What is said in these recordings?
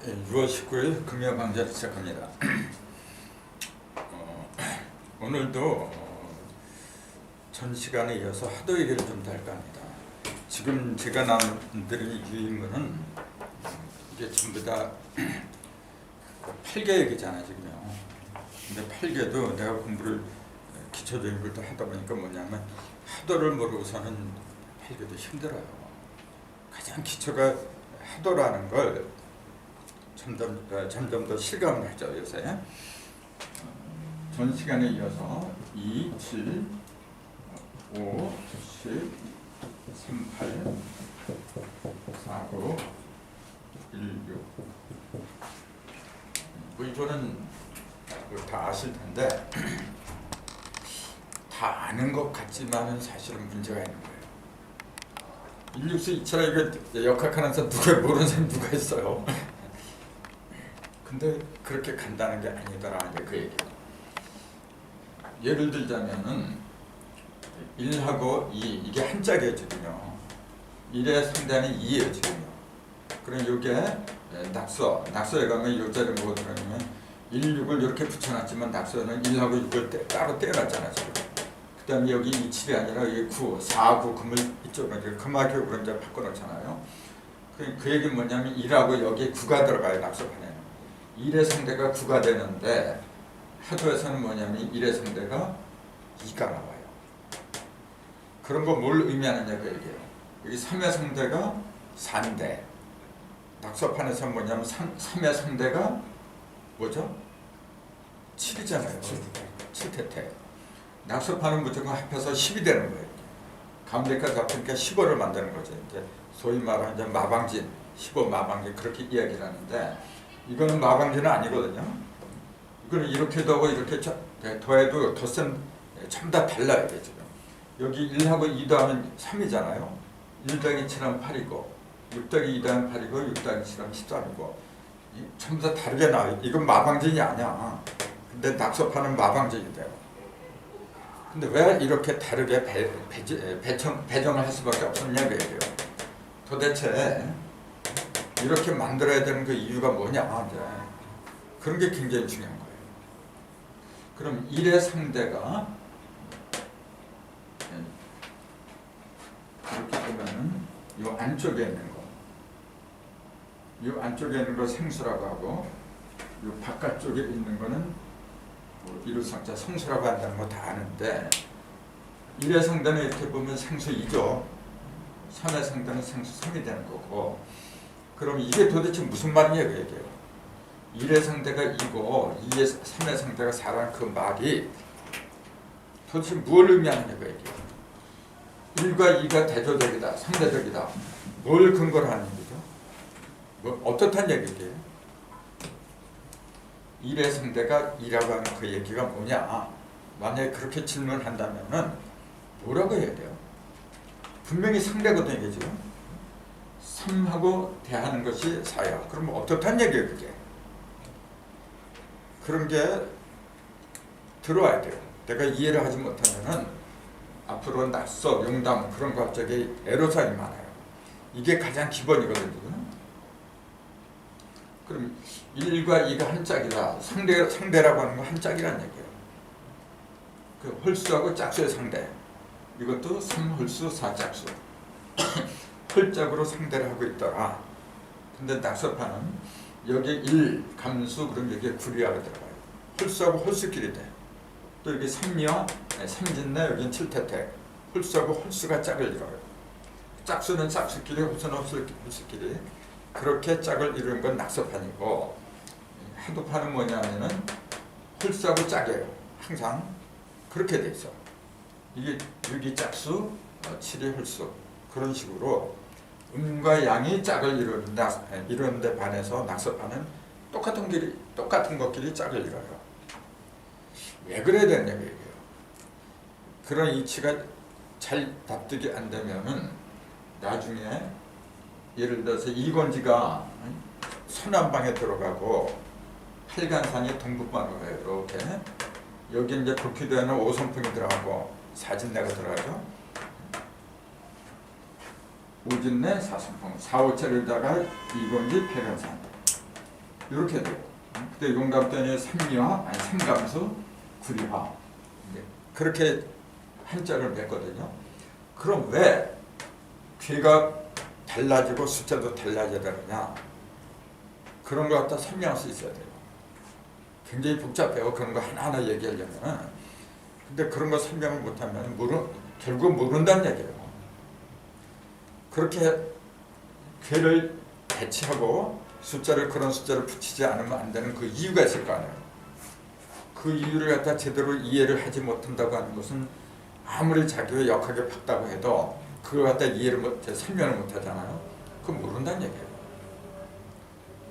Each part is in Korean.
6월 19일 금요 강좌를 시작합니다. 오늘도 전 시간에 이어서 하도 얘기를 좀 더 할까 합니다. 지금 제가 남들이 유인문은 이게 전부 다 8개 얘기잖아 지금요. 근데 8개도 내가 공부를 기초적인 걸 또 하다 보니까 뭐냐면 하도를 모르고서는 8개도 힘들어요. 가장 기초가 하도라는 걸 점점 더 실감을 하죠 요새. 전 시간에 이어서 2, 7, 5, 10, 3, 8, 4, 9, 1, 6. 뭐 이거는 다 아실 텐데 다 아는 것 같지만은 사실은 문제가 있는 거예요. 164, 2차라 이거 역학하는 사람 누가 모르는 사람 누가 있어요? 근데 그렇게 간다는 게 아니더라 이제 그 얘기예요. 예를 들자면은 1하고 2 이게 한짝이에요 지금요. 1의 상대는 2예요 지금요. 그럼 이게 낙서에 가면 요 자리 뭐 들어가면 1, 6을 이렇게 붙여놨지만 낙서는 1하고 6을 따로 떼어놨잖아 지금. 그 다음에 여기 2, 7이 아니라 여기 9, 4, 9 금을 이쪽으로 금화격으로 이제 바꿔놓잖아요. 그 얘기는 뭐냐면 1하고 여기 9가 들어가요 낙서판에. 1의 상대가 9가 되는데 하도에서는 뭐냐면 1의 상대가 2가 나와요. 그런 거 뭘 의미하느냐 그 얘기예요. 여기 3의 상대가 4인데 낙서판에서는 뭐냐면 3의 상대가 뭐죠? 7이잖아요. 7태태. 낙서판은 무조건 합해서 10이 되는 거예요. 가운데까지 합하니까 15를 만드는 거죠. 이제 소위 말하는 이제 마방진, 15 마방진 그렇게 이야기를 하는데 이거는 마방진은 아니거든요. 이거는 이렇게도 하고 이렇게 더해도 덧셈 전부 다 달라요. 이게 지금. 여기 1하고 2도 하면 3이잖아요. 1 더하기 7하면 8이고 6 더하기 2 더하면 8이고 6 더하기 7하면 13이고 전부 다 다르게 나와요. 이건 마방진이 아니야. 근데 낙서판은 마방진이 돼요. 근데 왜 이렇게 다르게 배정을 할 수밖에 없었냐 그 얘기예요. 도대체 이렇게 만들어야 되는 그 이유가 뭐냐 이제 그런 게 굉장히 중요한 거예요. 그럼 1의 상대가 이렇게 보면은 이 안쪽에 있는 거, 이 안쪽에 있는 거 생수라고 하고, 이 바깥쪽에 있는 거는 이루상자 성수라고 한다는 거 다 아는데 1의 상대는 이렇게 보면 생수 2죠. 3의 상대는 생수 3이 되는 거고. 그럼 이게 도대체 무슨 말이냐 그 얘기예요. 1의 상대가 2고 3의 상대가 4라는 그 말이 도대체 뭘 의미하느냐 그 얘기예요. 1과 2가 대조적이다, 상대적이다. 뭘 근거로 하는 얘기죠? 뭐 어떻단 얘기예요? 1의 상대가 2라고 하는 그 얘기가 뭐냐? 만약에 그렇게 질문한다면은 뭐라고 해야 돼요? 분명히 상대거든요 이게 지금. 3하고 대하는 것이 4야. 그럼 어떻단 얘기예요 그게? 그런 게 들어와야 돼요. 내가 이해를 하지 못하면은 앞으로 낙서, 용담 그런 거 갑자기 애로사항이 많아요. 이게 가장 기본이거든요. 그럼 1과 2가 한 짝이다. 상대라고 하는 건 한 짝이라는 얘기예요. 그 홀수하고 짝수의 상대. 이것도 3홀수 4짝수. 홀짝으로 상대를 하고 있더라. 근데 낙서판은 여기 1 감수 그럼 여기에 구리하고 들어가요. 홀수하고 홀수끼리 돼. 또 여기 3여, 삼진내 여기는 7태택. 홀수하고 홀수가 짝을 이뤄요. 짝수는 짝수끼리, 홀수는 홀수끼리. 그렇게 짝을 이루는 건 낙서판이고 하도판은 뭐냐면은 홀수하고 짝이에요. 항상 그렇게 돼 있어. 이게 6이 짝수, 7이 홀수. 그런 식으로 음과 양이 짝을 이루는데 반해서 낙서판은 똑같은 것끼리 짝을 이뤄요. 왜 그래야 되냐 얘기예요. 그런 이치가 잘 납득이 안 되면은 나중에 예를 들어서 이건지가 서남방에 들어가고 팔간산이 동북방으로 가요. 이렇게 여기 이제 북희도에는 오선풍이 들어가고 사진내가 들어가죠. 오진내 사선풍 4, 5차례다가 이건지 팔간산 이렇게 돼요. 근데 용감단이 삼미화, 아니 삼감수, 구리화 그렇게 한자를 냈거든요. 그럼 왜 괴가 달라지고 숫자도 달라져야 되느냐? 그런 거 갖다 설명할 수 있어야 돼요. 굉장히 복잡해요. 그런 거 하나하나 얘기하려면. 근데 그런 거 설명을 못하면 결국 모른다는 얘기예요. 그렇게 괴를 배치하고 그런 숫자를 붙이지 않으면 안 되는 그 이유가 있을 거 아니에요. 그 이유를 갖다 제대로 이해를 하지 못한다고 하는 것은 아무리 자기가 역하게 봤다고 해도 그걸 갖다 설명을 못 하잖아요. 그건 모른다는 얘기예요.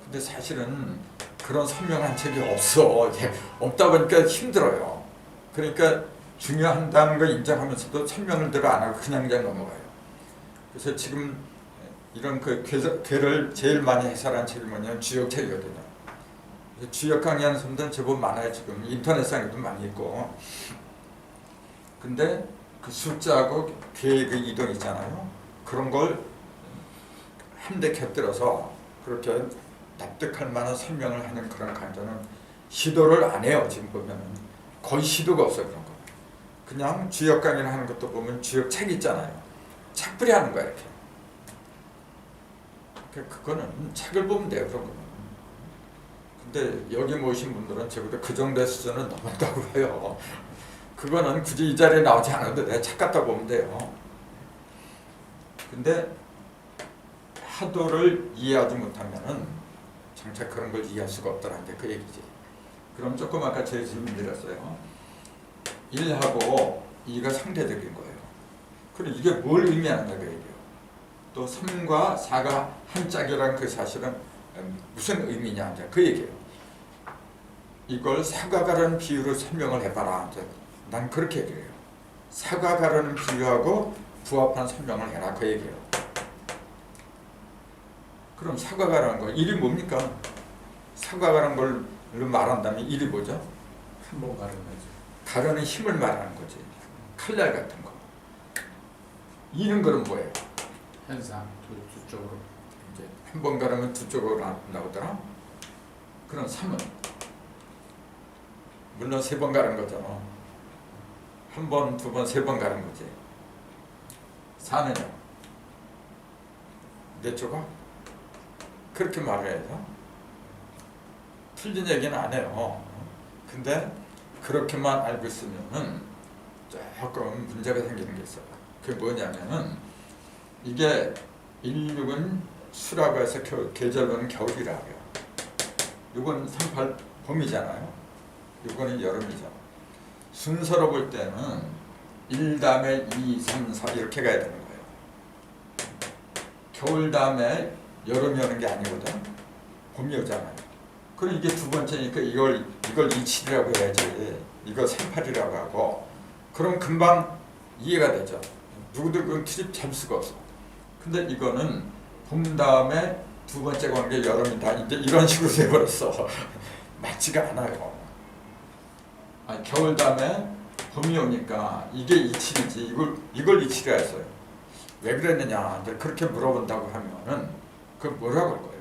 근데 사실은 그런 설명한 책이 없어. 없다 보니까 힘들어요. 그러니까 중요한다는 걸 인정하면서도 설명을 들어 안 하고 그냥 넘어가요. 그래서 지금 이런 괴를 제일 많이 해설한 책이 뭐냐면 주역책이거든요. 주역 강의하는 사람들은 제법 많아요. 지금 인터넷상에도 많이 있고. 근데 그 숫자하고 괴의 그 이동 있잖아요. 그런 걸 한데 곁들여서 그렇게 납득할 만한 설명을 하는 그런 강좌는 시도를 안 해요. 지금 보면은 거의 시도가 없어요. 그런 거. 그냥 주역 강의를 하는 것도 보면 주역 책 있잖아요. 책풀이 하는 거야 이렇게. 그거는 책을 보면 돼요. 그런 거는. 근데 여기 모신 분들은 저보다 그 정도의 수준은 넘었다고 해요. 그거는 굳이 이 자리에 나오지 않아도 돼. 책 갖다 보면 돼요. 근데 하도를 이해하지 못하면은 장차 그런 걸 이해할 수가 없더라는 게 그 얘기지. 그럼 조금 아까 제 질문 드렸어요. 1하고 2가 상대적인 거예요. 그럼 이게 뭘 의미하는가 그 얘기예요. 또 3과 4가 한 짝이라는 그 사실은 무슨 의미냐 그 얘기예요. 이걸 사과가라는 비유로 설명을 해봐라. 난 그렇게 얘기해요. 사과가라는 비유하고 부합한 설명을 해라 그 얘기예요. 그럼 사과가라는 거 1이 뭡니까? 사과가라는 걸 말한다면 1이 뭐죠? 한 번 가르는 거죠. 가르는 힘을 말하는 거지. 칼날 같은 거. 2는 그럼 뭐예요? 현상 두 쪽으로 이제 한 번 가르면 두 쪽으로 나오더라. 그럼 3은 물론 3번 가른 거잖아. 한 번, 두 번, 3번 가른 거지. 4는요? 몇 조각? 그렇게 말해야죠. 틀린 얘기는 안 해요. 근데 그렇게만 알고 있으면은 조금 문제가 생기는 게 있어요. 그게 뭐냐면은 이게 16은 수라고 해서 계절로는 겨울이라고 해요. 6은 38 봄이잖아요. 6은 여름이죠. 순서로 볼 때는 1 다음에 2, 3, 4 이렇게 가야 되는 거예요. 겨울 다음에 여름이 오는 게 아니거든. 봄이 오잖아요. 그럼 이게 두 번째니까 이걸 27이라고 해야지. 이거 38이라고 하고. 그럼 금방 이해가 되죠. 누구도 그건 트집 잡을 수가 없어. 근데 이거는 봄 다음에 두 번째가 오는 게 여름이다. 이제 이런 식으로 돼버렸어. 맞지가 않아요. 아니, 겨울 다음에 봄이 오니까 이게 27이지. 이걸 27이라 했어요. 왜 그랬느냐. 이제 그렇게 물어본다고 하면은 그 뭐라고 할 거예요?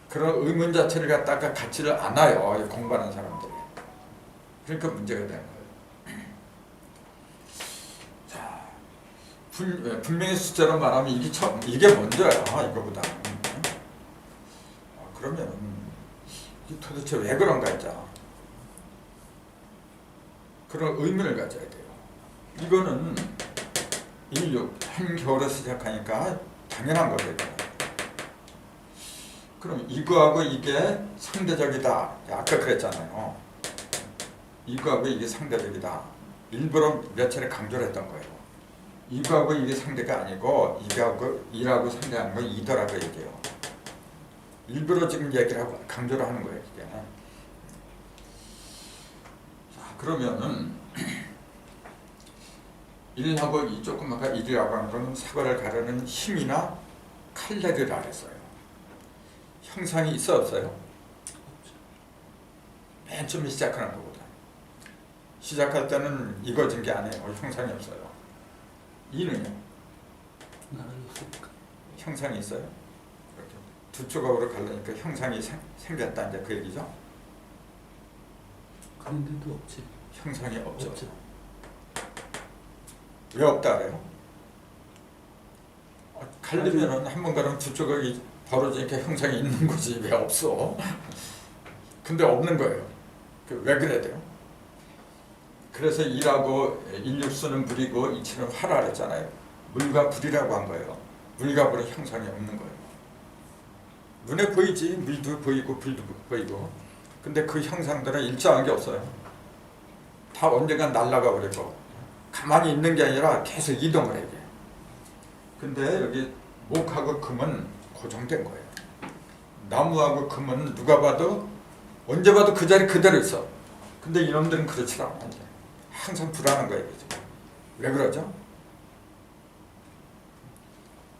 그런 의문 자체를 갖다가 갖지를 않아요. 공부하는 사람들이. 그러니까 문제가 되는 거예요. 자, 분명히 숫자로 말하면 이게 먼저야. 이거보다. 그러면 이게 도대체 왜 그런가 했죠. 그런 의문을 가져야 돼요. 이거는 16, 한겨울에 시작하니까 당연한 거거든요. 그럼 이거하고 이게 상대적이다. 아까 그랬잖아요. 이거하고 이게 상대적이다. 일부러 몇 차례 강조를 했던 거예요. 이거하고 이게 상대가 아니고 이하고 상대하는 건 이더라고 얘기해요. 일부러 지금 얘기를 하고 강조를 하는 거예요. 이게. 자, 그러면은 1하고 2 조금 아까 1이라고 하는 건 사과를 가르는 힘이나 칼날이라 그랬어요. 형상이 있어 없어요? 맨 처음에 시작하는 것보다 시작할 때는 이거진 게 아니에요. 형상이 없어요. 2는요? 형상이 있어요? 이렇게 두 조각으로 갈라니까 형상이 생겼다 이제 그 얘기죠. 그런데도 없지. 형상이 없죠. 없죠. 왜 없다 그래요? 갈리면은 한 번 가면 두 조각이 벌어지니까 형상이 있는 거지 왜 없어? 근데 없는 거예요. 왜 그래야 돼요? 그래서 일하고 일육수는 물이고 이치는 화라 그랬잖아요. 물과 불이라고 한 거예요. 물과 불은 형상이 없는 거예요. 눈에 보이지 물도 보이고 불도 보이고 근데 그 형상들은 일정한 게 없어요. 다 언젠가 날아가 버리고 가만히 있는 게 아니라 계속 이동을 해야 돼. 근데 여기 목하고 금은 고정된 거예요. 나무하고 금은 누가 봐도 언제 봐도 그 자리 그대로 있어. 근데 이놈들은 그렇지 않아. 항상 불안한 거예요. 왜 그러죠?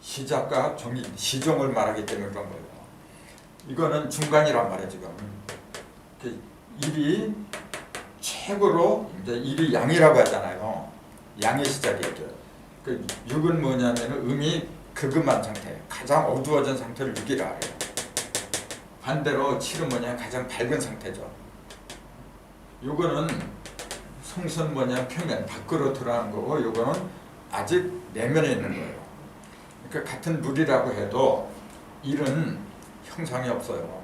시작과 종이, 시종을 말하기 때문에 그런 거예요. 이거는 중간이란 말이에요. 지금 일이 최고로 이제 일이 양이라고 하잖아요. 양의 시작이에요. 그 6은 뭐냐면 음이 극음한 상태, 가장 어두워진 상태를 6이라 해요. 반대로 7은 뭐냐 가장 밝은 상태죠. 요거는 성선 뭐냐 표면 밖으로 드러나는 거고 요거는 아직 내면에 있는 거예요. 그러니까 같은 물이라고 해도 일은 형상이 없어요.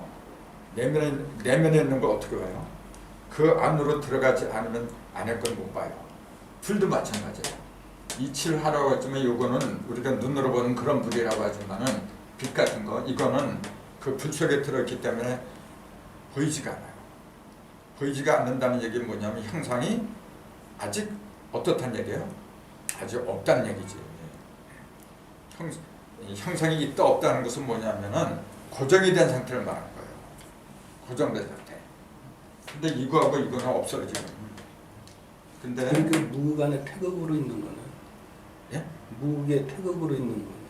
내면에 있는 거 어떻게 봐요? 그 안으로 들어가지 않으면 안에 건 못 봐요. 불도 마찬가지예요. 이칠하라고 했지만 요거는 우리가 눈으로 보는 그런 물이라고 하지만은 빛 같은 거 이거는 그 불 속에 들어있기 때문에 보이지가 않아요. 보이지가 않는다는 얘기는 뭐냐면 형상이 아직 어떻단 얘기예요? 아직 없다는 얘기지. 형상이 있다 없다는 것은 뭐냐면은 고정이 된 상태를 말하는 거예요. 고정된 상태. 근데 이거하고 이거는 없어요 지금. 근데 그러니까 무간의 태극으로 있는 거는 예? 무의 태극으로 있는 거는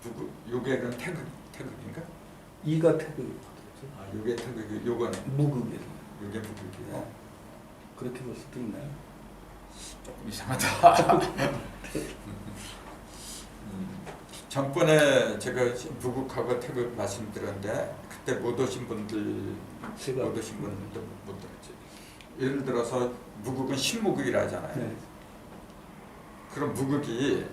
누구? 요게는 태극인가? 이가 태극이거든요. 요게 태극이 요거는 무극이에요. 요게 무극이에요. 네. 그렇게 볼 수도 있나요? 조금 이상하다. 전번에 제가 무극하고 태극 말씀드렸는데 그때 못 오신 분들 못 오신 분들 못 들었지. 예를 들어서 무극은 신무극이라 하잖아요. 네. 그럼 무극이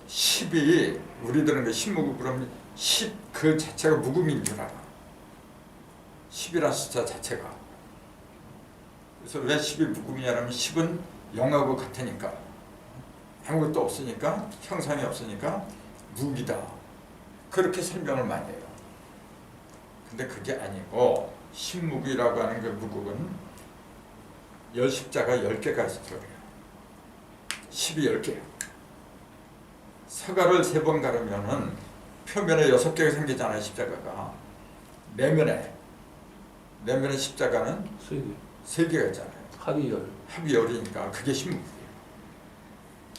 10이 우리들은 그 신무극 그러면 10 그 자체가 무극인 줄 알아. 10이라는 숫자 자체가. 그래서 왜 10이 무극이냐면 10은 0하고 같으니까 아무것도 없으니까 형상이 없으니까 무기다. 그렇게 설명을 많이 해요. 근데 그게 아니고 신무기라고 하는 그 무극은 열십자가 10개가 있어요. 10이 10개예요. 서가를 3번 가르면은 표면에 6개가 생기잖아요. 십자가가. 내면에 십자가는 3개가 있잖아요. 합의열. 합이 10이니까 그게 신무극이에요.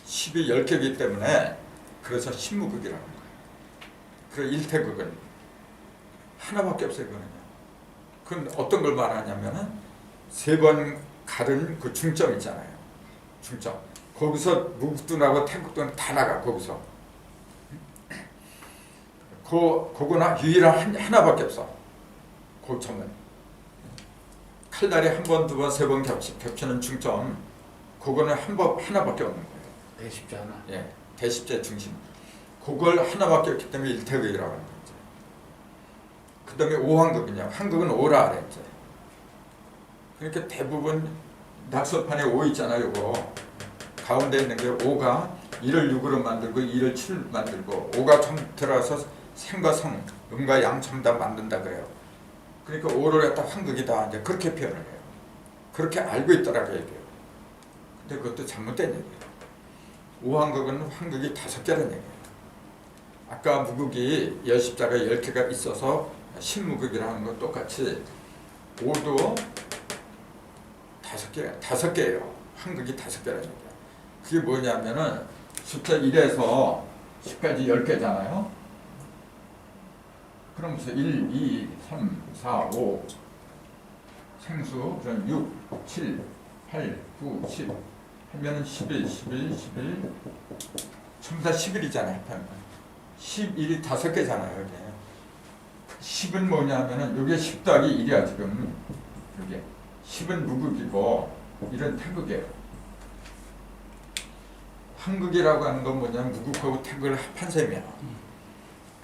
10이 10개이기 때문에 그래서 신무극이라는 거예요. 그리고 일태극은 하나밖에 없어요. 그거는요. 그건 어떤 걸 말하냐면은 3번 가른 그 중점 있잖아요. 중점. 거기서 무극도 나고 태극도 다 나가 거기서. 그거는 유일한 하나밖에 없어. 그 점은. 칼날이 한 번, 두 번, 세 번 겹치는 중점. 그거는 하나밖에 없는 거예요. 대십자나. 예, 대십자의 중심. 그걸 하나밖에 없기 때문에 일태극이라고 하는 거죠. 그 다음에 오한극이냐. 한극은 오라 그랬죠. 그러니까 대부분 낙서판에 5 있잖아요. 요거. 가운데 있는 게 5가 1을 6으로 만들고 2를 7 만들고 5가 참 들어가서 생과 성, 음과 양 참 다 만든다 그래요. 그러니까 5를 갖다 한극이다. 이제 그렇게 표현을 해요. 그렇게 알고 있더라고 얘기해요. 근데 그것도 잘못된 얘기예요. 오한극은 한극이 5개라는 얘기예요. 아까 무극이 열십자가 10개가 있어서 신무극이라는 건 똑같이 5도 5개예요. 한극이 5개라는 얘기예요. 그게 뭐냐면은 숫자 1에서 10까지 10개잖아요. 그럼 무슨 1, 2, 3, 4, 5 생수 그럼 6, 7, 8, 9, 10 하면은 11, 11, 11 전부 다 11이잖아요. 11이 5개잖아요. 이게. 10은 뭐냐면은 이게 10 더하기 1이야 지금. 이게 10은 무극이고 1은 태극이에요. 한극이라고 하는 건 뭐냐면 무극하고 태극을 합한 셈이야.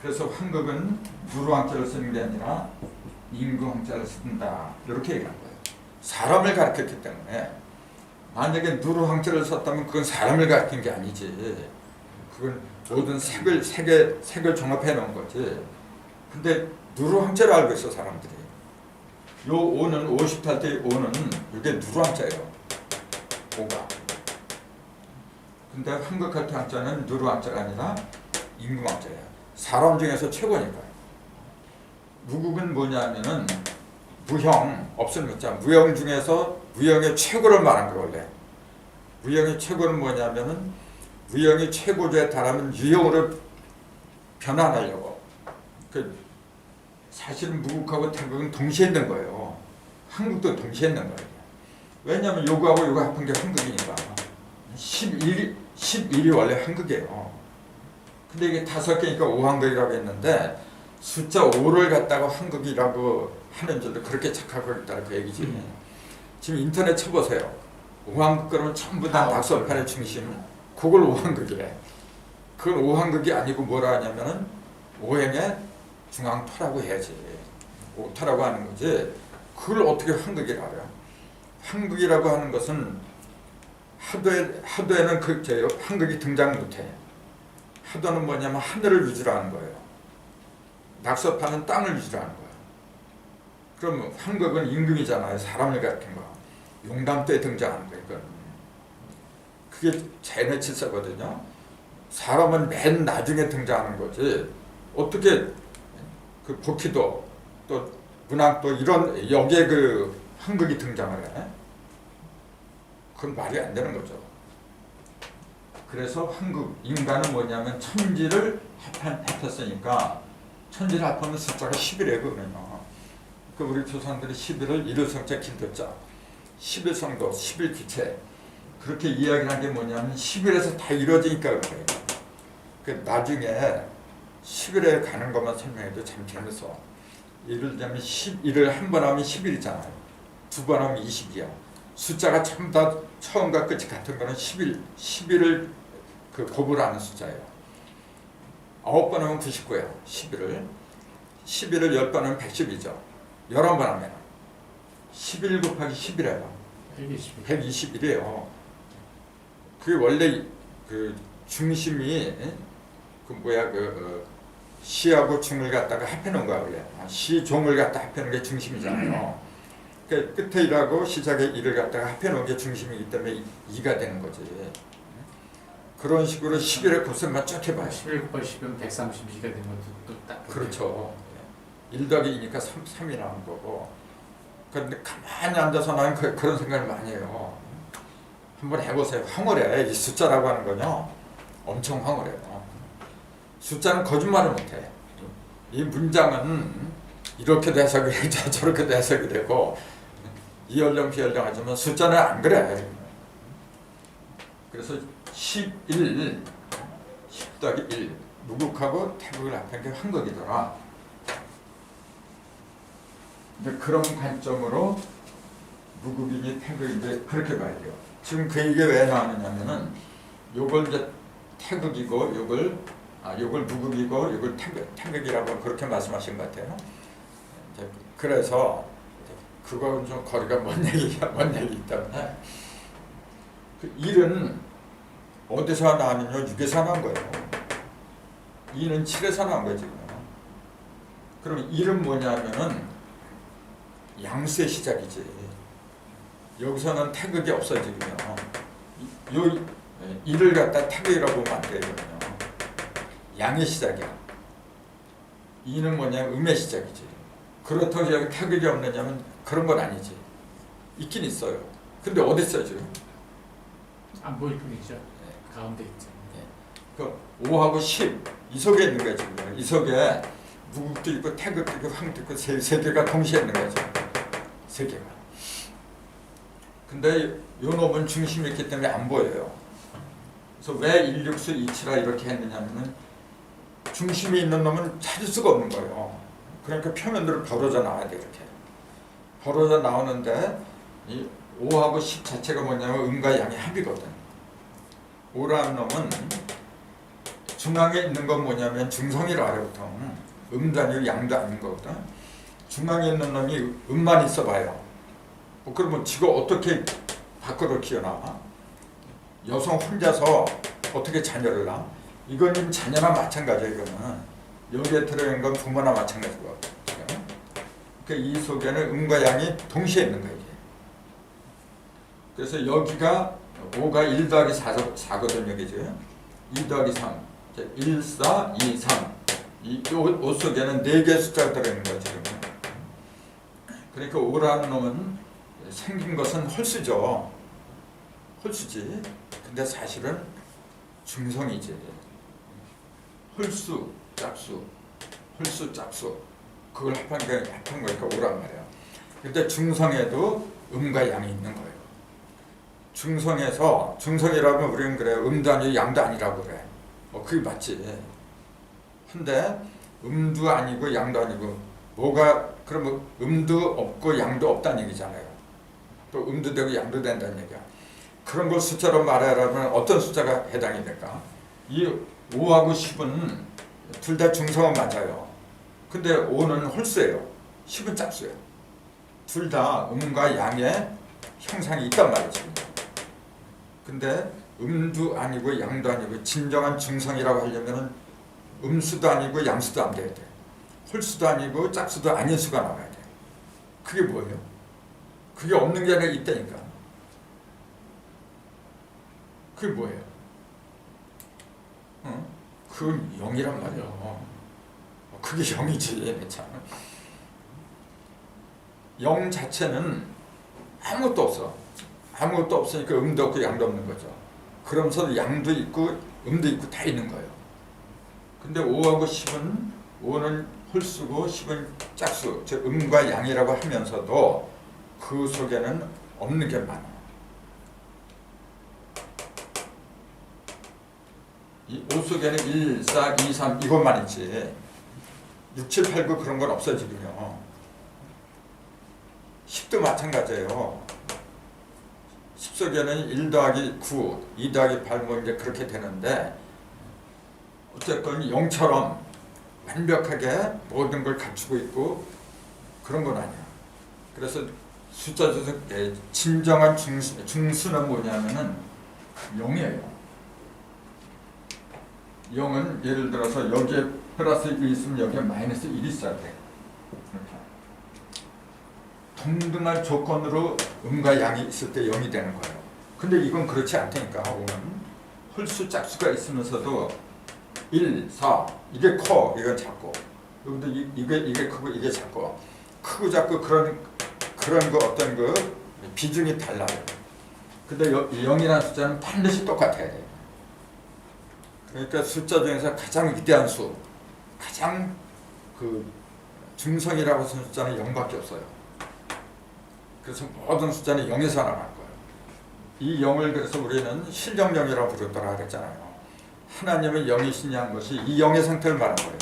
그래서 한극은 누르왕자를 쓰는 게 아니라 임금왕자를 쓴다. 이렇게 얘기한 거예요. 사람을 가르쳤기 때문에. 만약에 누르왕자를 썼다면 그건 사람을 가르친 게 아니지. 그건 모든 색을 종합해 놓은 거지. 근데 누르왕자를 알고 있어 사람들이. 요 5는 50탈 때 5는 이게 누르왕자예요. 5가. 근데 한극할 때 한자는 누르왕자가 아니라 임금왕자예요. 사람 중에서 최고니까요. 무국은 뭐냐면은 무형, 없을 무자, 무형 중에서 무형의 최고를 말한 거 원래. 무형의 최고는 뭐냐면은 무형이 최고조에 달하면 유형으로 변환하려고. 사실은 무국하고 태극은 동시에 있는 거예요. 한국도 동시에 있는 거예요. 왜냐하면 요거하고 요거 합한 게 한국이니까. 11이 원래 한국이에요. 근데 이게 5개니까 5한국이라고 했는데 숫자 5를 갖다가 한국이라고 하는 줄도 그렇게 착하고 있다는 그 얘기지. 지금 인터넷 쳐보세요. 5한국 그러면 전부 다 낙서판의 중심. 그걸 5한국이래. 그건 5한국이 아니고 뭐라 하냐면은 5행의 중앙토라고 해야지. 5토라고 하는 거지. 그걸 어떻게 한국이라고 해요? 한국이라고 하는 것은 하도에는 한국이 등장 못해. 하도는 뭐냐면 하늘을 위주로 하는 거예요. 낙서판은 땅을 위주로 하는 거예요. 그럼 한국은 임금이잖아요. 사람을 가리킨 거. 용담 때 등장하는 거예요. 그게 자연의 질서거든요. 사람은 맨 나중에 등장하는 거지. 어떻게 그 복희도 또 문학도 이런 여기에 그 한국이 등장을 해? 그건 말이 안 되는 거죠. 그래서 한국 인간은 뭐냐면 천지를 합했으니까 천지를 합하면 숫자가 10이래 그러면요. 그 우리 조상들이 11을 일일성자 길도자 11성도 11귀체 그렇게 이야기를 한 게 뭐냐면 10일에서 다 이루어지니까 그래요. 그 나중에 10일에 가는 것만 설명해도 참 재밌어. 예를 들면 11을 한 번 하면 10일이잖아요. 두 번 하면 20이야. 숫자가 전부 다 처음과 끝이 같은 거는 11을 그 곱을 하는 숫자예요. 9번 하면 99예요. 11을 10번 하면 110이죠. 11번 하면 11 곱하기 10이래요. 121이에요. 그게 원래 그 중심이 시하고 중을 갖다가 합해놓은 거야 원래. 시 종을 갖다 합해놓은 게 중심이잖아요. 그 끝에 1하고 시작에 1을 갖다가 합해놓은 게 중심이기 때문에 2가 되는 거지. 그런 식으로 11의 곱셈만 쭉 해봐요. 11 곱하기 10이면 132가 되는 것도 또 딱. 그렇죠. 1 더하기 2니까 3이 나오는 거고. 그런데 가만히 앉아서 나는 그런 생각을 많이 해요. 한번 해보세요. 황홀해. 이 숫자라고 하는 건요. 엄청 황홀해요. 숫자는 거짓말을 못해. 이 문장은 이렇게 해석이 되고 저렇게 해석이 되고 이연령 비연령 하지만 숫자는 안 그래. 그래서 11, 10 더하기 1 무국하고 태극을 합한 게 한국이더라. 근데 그런 관점으로 무국이니 태극인지 그렇게 봐야 돼요. 지금 그 얘기가 왜 나오느냐면은 요걸 이제 태극이고 요걸 무국이고 요걸 태극이라고 그렇게 말씀하신 것 같아요. 그래서 그거는 좀 거리가 먼 얘기 때문에 그 일은 어디서 나왔느냐? 6에서 나온 거예요. 2는 7에서 나온 거예요 지금. 그럼 일은 뭐냐면은 양수의 시작이지. 여기서는 태극이 없어 지금요. 요 일을 갖다 태극이라고 보면 안 되거든요. 양의 시작이야. 2는 뭐냐면 음의 시작이지. 그렇다고 여기 태극이 없느냐면 그런 건 아니지. 있긴 있어요. 근데 어디 있어요 지금? 안 보일 뿐이죠. 가운데 있죠. 그 5하고 10 이 속에 있는 거야 지금. 이 속에 무국도 있고 태극도 있고 황도 있고 세 개가 동시에 있는 거죠. 세 개가. 근데 요 놈은 중심이 있기 때문에 안 보여요. 그래서 왜 169 27라 이렇게 했느냐면은 중심이 있는 놈은 찾을 수가 없는 거예요. 그러니까 표면으로 벌어져 나와야 돼. 이렇게 벌어져 나오는데 이 5하고 10 자체가 뭐냐면 음과 양의 합이거든. 5라는 놈은 중앙에 있는 건 뭐냐면 중성이라 그래. 보통 음도 아니고 양도 아닌 거거든. 중앙에 있는 놈이 음만 있어봐요. 뭐 그러면 지가 어떻게 밖으로 튀어나와? 여성 혼자서 어떻게 자녀를 낳아? 이건 자녀나 마찬가지야. 이거는 여기에 들어있는 건 부모나 마찬가지고. 그러니까 이 속에는 음과 양이 동시에 있는 거예요. 그래서 여기가 5가 1 더하기 4거든요. 여기죠. 2 더하기 3. 1, 4, 2, 3. 이 5 속에는 4개의 숫자가 들어있는 거예요. 지금. 그러니까 5라는 놈은 생긴 것은 홀수죠. 홀수지. 근데 사실은 중성이지. 홀수, 짝수, 홀수, 짝수. 그걸 합한 거니까 5란 말이야. 근데 중성에도 음과 양이 있는 거예요. 중성에서, 중성이라면 우리는 그래, 음도 아니고 양도 아니라고 그래. 그게 맞지. 근데 음도 아니고 양도 아니고 뭐가, 그러면 음도 없고 양도 없다는 얘기잖아요. 또 음도 되고 양도 된다는 얘기야. 그런 걸 숫자로 말하려면 어떤 숫자가 해당이 될까? 이 5하고 10은 둘 다 중성은 맞아요. 근데 5는 홀수예요. 10은 짝수예요. 둘 다 음과 양의 형상이 있단 말이지. 근데 음도 아니고 양도 아니고 진정한 중성이라고 하려면 음수도 아니고 양수도 안 돼야 돼. 홀수도 아니고 짝수도 아닌 수가 나와야 돼. 그게 뭐예요? 그게 없는 게 아니라 있다니까. 그게 뭐예요? 응? 그건 0이란 말이야. 그게 0이지. 참. 0 자체는 아무것도 없어. 아무것도 없으니까 음도 없고 양도 없는 거죠. 그러면서 양도 있고 음도 있고 다 있는 거예요. 근데 5하고 10은 5는 홀수고 10은 짝수, 즉 음과 양이라고 하면서도 그 속에는 없는 게 많아. 이 5 속에는 1, 4, 2, 3 이것만 있지 6, 7, 8, 9 그런 건 없어지군요. 10도 마찬가지예요. 10 속에는 1 더하기 9, 2 더하기 8 뭐 이제 그렇게 되는데 어쨌든 0처럼 완벽하게 모든 걸 갖추고 있고 그런 건 아니야. 그래서 숫자 조석의 진정한 중수는 뭐냐면은 0이에요. 0은 예를 들어서 여기에 플러스 1 있으면 여기에 마이너스 1이 있어야 돼. 이렇게. 동등한 조건으로 음과 양이 있을 때 0이 되는 거예요. 근데 이건 그렇지 않다니까. 5는 홀수 짝수가 있으면서도 1, 4 이게 커. 이건 작고. 여기도 이게 크고 이게 작고. 크고 작고 그런 거 어떤 그 비중이 달라요. 근데 0이라는 숫자는 반드시 똑같아야 돼요. 그러니까 숫자 중에서 가장 위대한 수, 가장 그 중성이라고 하는 숫자는 0밖에 없어요. 그래서 모든 숫자는 0에서 나가는 거예요. 이 0을 그래서 우리는 실정령이라고 부르더라 그랬잖아요. 하나님은 0이시냐는 것이 이 0의 상태를 말하는 거예요.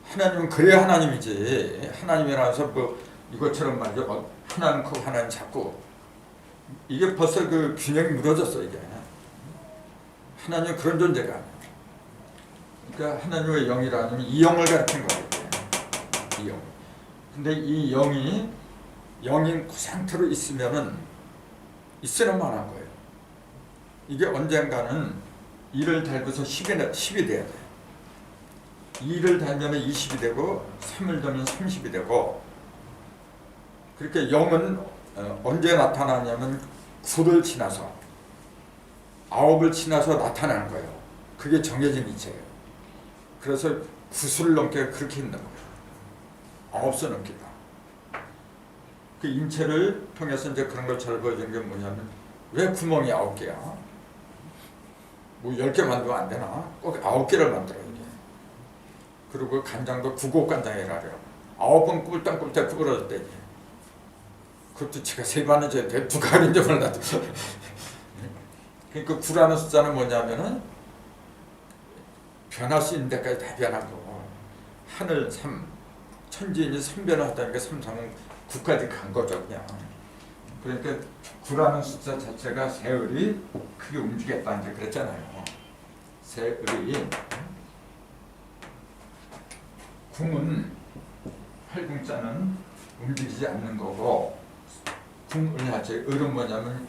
하나님은 그래야 하나님이지. 하나님이라서 뭐 이것처럼 말이죠. 하나님 크고 하나님 작고 이게 벌써 그 균형이 무너졌어 이게. 하나님은 그런 존재가 아니야. 그러니까 하나님의 0이라는 이 0을 가리킨 거예요. 이 0. 근데 이 0이 0인 그 상태로 있으면은 있으나 마나한 거예요. 이게 언젠가는 2를 달고서 10이 돼야 돼. 2를 달면 20이 되고 3을 달면 30이 되고 그렇게 0은 언제 나타나냐면 9를 지나서 9을 지나서 나타나는 거예요. 그게 정해진 이체예요. 그래서 9수를 넘게 그렇게 있는 거예요. 9수 넘기가. 그 인체를 통해서 이제 그런 걸 잘 보여준 게 뭐냐면 왜 구멍이 9개야? 뭐 10개 만들면 안 되나? 꼭 9개를 만들어야 돼. 그리고 간장도 9곡 간장이라 그래요. 9번 꿀땅꿀땅 구부러졌대. 그것도 제가 세반은 제 부각인 줄 몰랐어. 그러니까 9라는 숫자는 뭐냐면은 변할 수 있는 데까지 다 변하고 하늘 3, 천지인이 선변을 하다니까 3, 3은 9까지 간 거죠 그냥. 그러니까 9라는 숫자 자체가 세을이 크게 움직였다 이제 그랬잖아요. 세을이 궁은 활궁자는 움직이지 않는 거고 궁을하지 을은 뭐냐면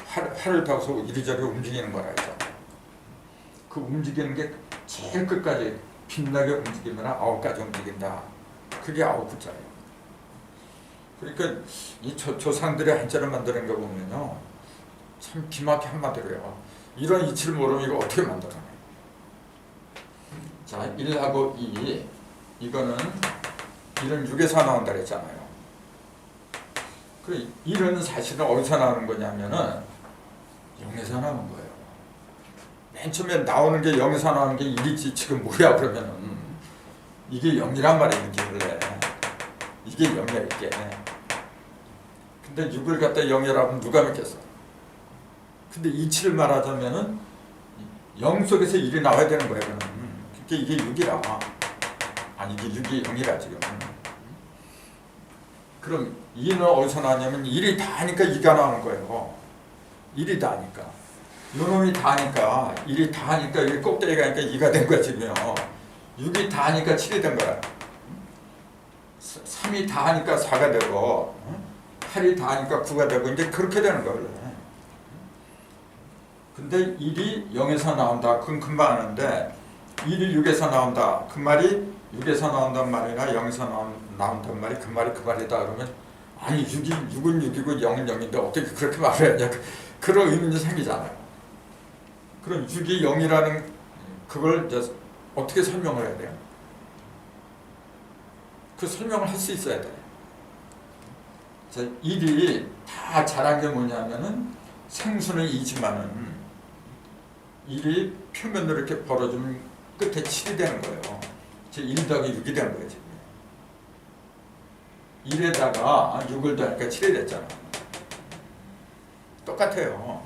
활을 타고서 이리저리 움직이는 거라 했죠. 그 움직이는 게 제일 끝까지 빛나게 움직이면 9가지 움직인다. 그게 9구자예요. 그러니까 이 조상들의 한자를 만드는 거 보면요, 참 기막히 한마디로요. 이런 이치를 모르면 이거 어떻게 만들어내? 자, 1하고 2 이거는 1은 6에서 나온다 그랬잖아요. 그 1은 사실은 어디서 나오는 거냐면은 0에서 나오는 거예요. 맨 처음에 나오는 게 0에서 나오는 게 1이지 지금 뭐야 그러면은 이게 0이란 말이에요. 이게 원래 이게 0이야 이게. 근데 6을 갖다 0이라고 하면 누가 믿겠어? 근데 이치를 말하자면은 0 속에서 1이 나와야 되는 거예요. 그러니까 이게 6이라. 아니 이게 6이 0이라 지금. 그럼 2는 어디서 나왔냐면 1이 다 하니까 2가 나오는 거예요. 1이 다 하니까. 요놈이 다 하니까 1이 다 하니까 여기 꼭대기가 하니까 2가 된 거야 지금요. 6이 다 하니까 7이 된 거야. 3이 다 하니까 4가 되고 8이 다 하니까 9가 되고 이제 그렇게 되는 거예요. 근데 1이 0에서 나온다. 그건 금방 아는데 1이 6에서 나온다. 그 말이 6에서 나온단 말이나 0에서 나온단 말이 그 말이 그 말이다. 그러면 아니 6은 6이고 0은 0인데 어떻게 그렇게 말해야 하냐. 그런 의문이 생기잖아요. 그럼 6이 0이라는 그걸 이제 어떻게 설명을 해야 돼요? 그 설명을 할 수 있어야 돼요. 1이 다 잘한 게 뭐냐면은 생수는 2지만은 1이 표면으로 이렇게 벌어지면 끝에 7이 되는 거예요. 1 더하기 6이 되는 거예요. 지금. 1에다가 6을 더하니까 7이 됐잖아. 똑같아요.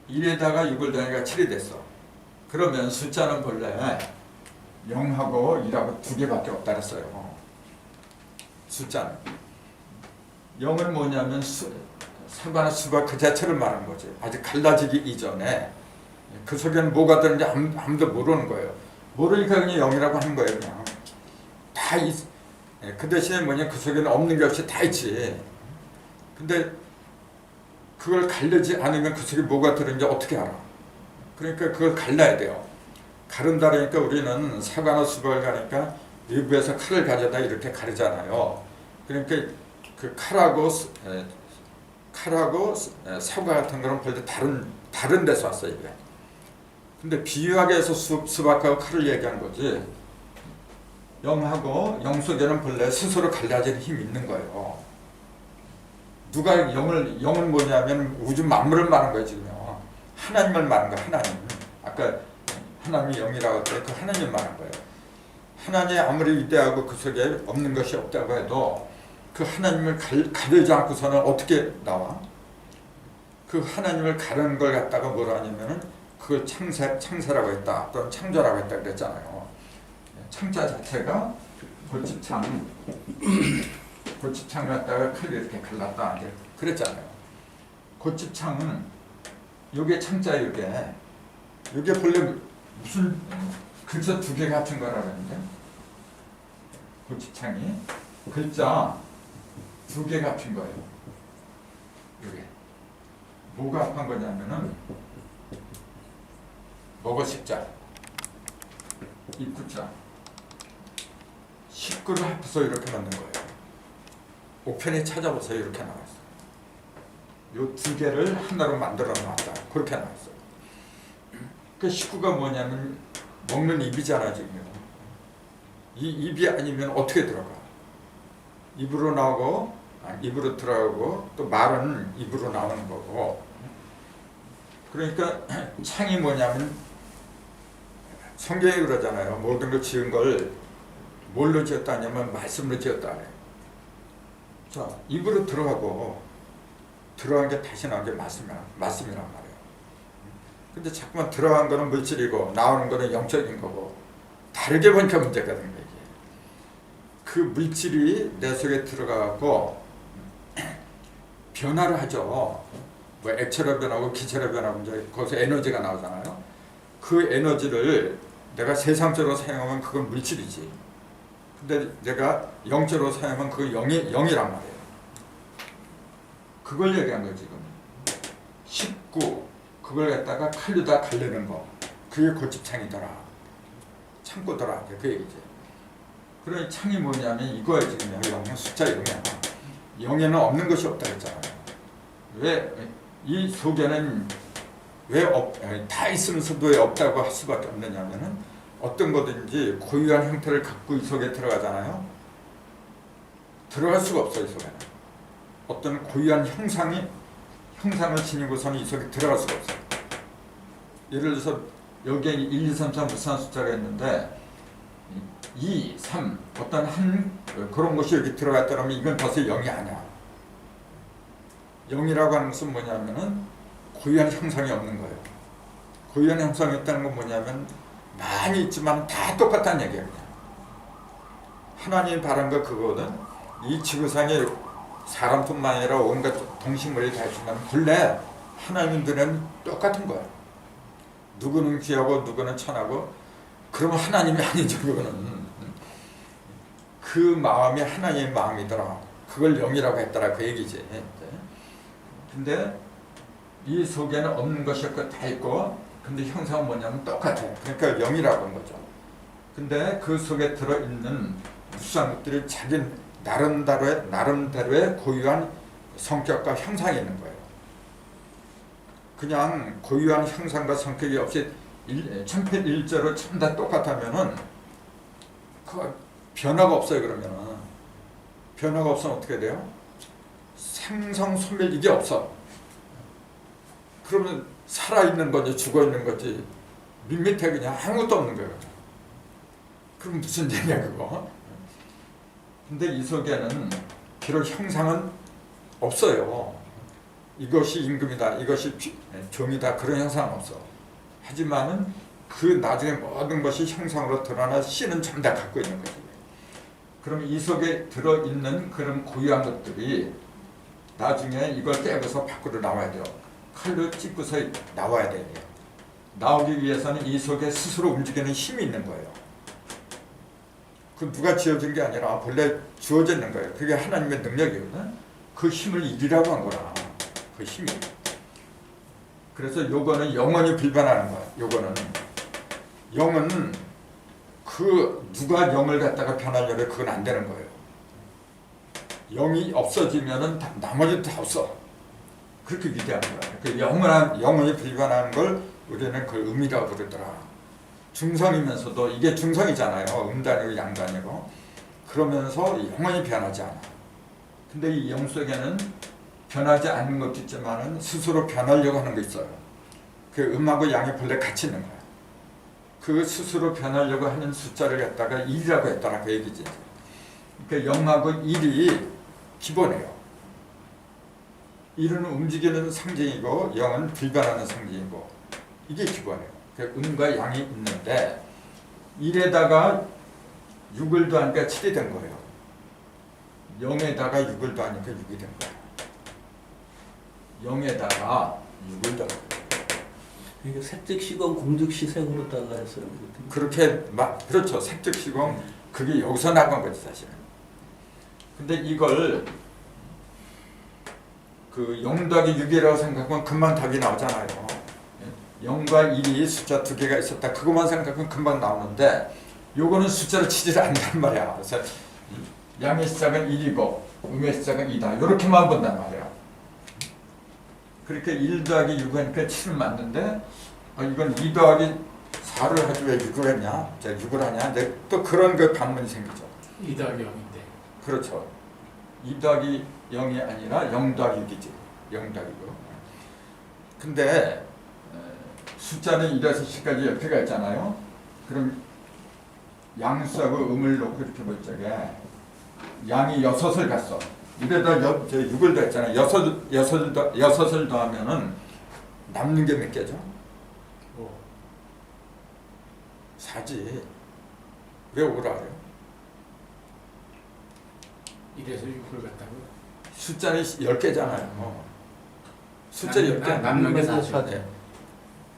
1에다가 6을 더하니까 7이 됐어. 그러면 숫자는 본래 0하고 1하고 두 개밖에 없다 그랬어요. 숫자는. 0은 뭐냐면 상관의 수가 그 자체를 말하는 거지. 아직 갈라지기 이전에 그 속에는 뭐가 들는지 아무도 모르는 거예요. 모르니까 그냥 0이라고 하는 거예요. 그냥 다 그 대신에 뭐냐 그 속에는 없는 게 없이 다 있지. 근데 그걸 가르지 않으면 그 속에 뭐가 들는지 어떻게 알아? 그러니까 그걸 갈라야 돼요. 가른다 그러니까 우리는 사과나 수박을 가니까 외부에서 칼을 가져다 이렇게 가르잖아요. 그러니까 그 칼하고 사과 같은 거는 벌써 다른 데서 왔어요. 이게. 근데 비유하게 해서 수박하고 칼을 얘기한 거지. 0하고 0 속에는 본래 스스로 갈라지는 힘이 있는 거예요. 누가 0은 뭐냐면 우주 만물을 말하는 거예요. 지금요. 하나님을 말하는 거예요. 하나님. 아까 하나님이 0이라고 했더니 그 하나님을 말하는 거예요. 하나님이 아무리 위대하고 그 속에 없는 것이 없다고 해도 그 하나님을 가르지 않고서는 어떻게 나와? 그 하나님을 가르는 걸 갖다가 뭐라 하냐면은 그걸 창세라고 했다. 또는 창조라고 했다 그랬잖아요. 창자 자체가 고집창 갖다가 크게 이렇게 갈랐다. 이제 그랬잖아요. 고집창은 요게 창자 요게 본래 무슨 글자 두 개 같은 거라 그러는데 고집창이 글자 두 개 같은 거예요. 요게 뭐가 합한 거냐면은 먹어식자 입구자 식구를 합해서 이렇게 만든 거예요. 옥편에 찾아보세요. 이렇게 나왔어요. 요 두 개를 하나로 만들어 놨다. 그렇게 나왔어요. 그 식구가 뭐냐면 먹는 입이잖아 지금. 이 입이 아니면 어떻게 들어가? 입으로 나오고 입으로 들어가고 또 말은 입으로 나오는 거고. 그러니까 창이 뭐냐면 성경에 그러잖아요. 모든 걸 지은 걸 뭘로 지었다 하냐면 말씀으로 지었다 그래요. 자, 입으로 들어가고 들어간 게 다시 나온 게 말씀이란 말이에요. 근데 자꾸만 들어간 거는 물질이고 나오는 거는 영적인 거고 다르게 보니까 문제가 되는 거예요. 그 물질이 내 속에 들어가고 변화를 하죠. 뭐 액체로 변하고 기체로 변하고 이제 거기서 에너지가 나오잖아요. 그 에너지를 내가 세상적으로 사용하면 그건 물질이지. 근데 내가 영적으로 사용하면 그건 영이란 말이에요. 그걸 얘기한 거예요 지금. 19 그걸 갖다가 칼로다 갈르는 거. 그게 고집창이더라. 창고더라. 그 얘기지. 그러니 창이 뭐냐면 이거예요 지금. 영은 숫자 0이야. 0에는 없는 것이 없다 했잖아요. 왜 이 속에는 다 있으면서도 왜 없다고 할 수밖에 없느냐면은 어떤 거든지 고유한 형태를 갖고 이 속에 들어가잖아요. 들어갈 수가 없어요 이 속에는. 어떤 고유한 형상을 지니고서는 이 속에 들어갈 수가 없어요. 예를 들어서 여기에 1, 2, 3, 4 무수한 숫자가 있는데 2, 3 어떤 한 그런 것이 여기 들어갔다면 이건 벌써 0이 아니야. 0이라고 하는 것은 뭐냐면은 고유한 형상이 없는 거예요. 고유한 형상이 있다는 건 뭐냐면 많이 있지만 다 똑같다는 얘기예요. 그냥. 하나님이 바란 거 그거거든. 이 지구상에 사람뿐만 아니라 온갖 동식물이 다 있지만 본래 하나님들은 똑같은 거야. 누구는 귀하고 누구는 천하고 그러면 하나님이 아니죠. 그거는. 그 마음이 하나님의 마음이더라. 그걸 영이라고 했더라. 그 얘기지. 근데 이 속에는 없는 것이 없고 다 있고 근데 형상은 뭐냐면 똑같아요. 그러니까 영이라고 한 거죠. 근데 그 속에 들어있는 무수한 것들이 자기 나름대로의 고유한 성격과 형상이 있는 거예요. 그냥 고유한 형상과 성격이 없이 천편일조로 전부 다 똑같다면은 그 변화가 없어요. 그러면은 변화가 없으면 어떻게 돼요? 생성 소멸 이게 없어. 그러면 살아있는 거지 죽어있는 거지 밋밋해 그냥 아무것도 없는 거예요. 그럼 무슨 얘기야 그거? 근데 이 속에는 비록 형상은 없어요. 이것이 임금이다, 이것이 종이다 그런 형상은 없어. 하지만은 그 나중에 모든 것이 형상으로 드러나 씨는 전부 다 갖고 있는 거지. 그럼 이 속에 들어있는 그런 고유한 것들이 나중에 이걸 깨고서 밖으로 나와야 돼요. 칼로 찝고서 나와야 돼요. 나오기 위해서는 이 속에 스스로 움직이는 힘이 있는 거예요. 그 누가 지어준 게 아니라 본래 주어져 있는 거예요. 그게 하나님의 능력이거든. 그 힘을 이기라고 한 거라. 그 힘이. 그래서 요거는 영원히 불변하는 거야. 요거는 영은 그 누가 영을 갖다가 변하려면 그건 안 되는 거예요. 영이 없어지면은 나머지도 다 없어. 그렇게 위대한 거야. 그 영원히 불변하는 걸 우리는 그걸 음이라고 부르더라. 중성이면서도 이게 중성이잖아요. 음도 아니고 양도 아니고. 그러면서 영원히 변하지 않아. 근데 이 영 속에는 변하지 않는 것도 있지만은 스스로 변하려고 하는 거 있어요. 그 음하고 양이 본래 같이 있는 거야. 그 스스로 변하려고 하는 숫자를 갖다가 1이라고 했더라. 그 얘기지. 그러니까 0하고 1이 기본이에요. 1은 움직이는 상징이고 0은 불변하는 상징이고 이게 기본이에요. 음과 양이 있는데 1에다가 6을 더하니까 7이 된 거예요. 0에다가 6을 더하니까 6이 된 거예요. 0에다가 6을 더하니까 이게 색즉시공 공즉시색으로다가 했어요. 그렇게 그렇죠. 색즉시공 그게 여기서 나간 거지 사실은. 근데 이걸 그 0 더하기 6이라고 생각하면 금방 답이 나오잖아요. 0과 1이 숫자 두 개가 있었다. 그것만 생각하면 금방 나오는데 요거는 숫자를 치지 않는단 말이야. 그래서 양의 시작은 1이고 음의 시작은 2다. 이렇게만 본단 말이야. 그렇게 1 더하기 6 하니까 7은 맞는데 이건 2 더하기 4를 하지 왜 6을 했냐? 6을 하냐? 또 그런 그 반문이 생기죠. 2 더하기 0인데. 그렇죠. 2 더하기 0이 아니라 0 더하기 6이지. 0 더하기 6. 근데 숫자는 1에서 10까지 옆에가 있잖아요. 그럼 양수하고 음을 놓고 이렇게 볼 적에 양이 6을 갔어. 이래다 6을 더했잖아요. 6을 더하면은 남는 게 몇 개죠? 4지. 왜 5라 그래요? 1에서 6을 갖다고. 숫자는 10개잖아요. 숫자 10개 남는 게 4죠. 네.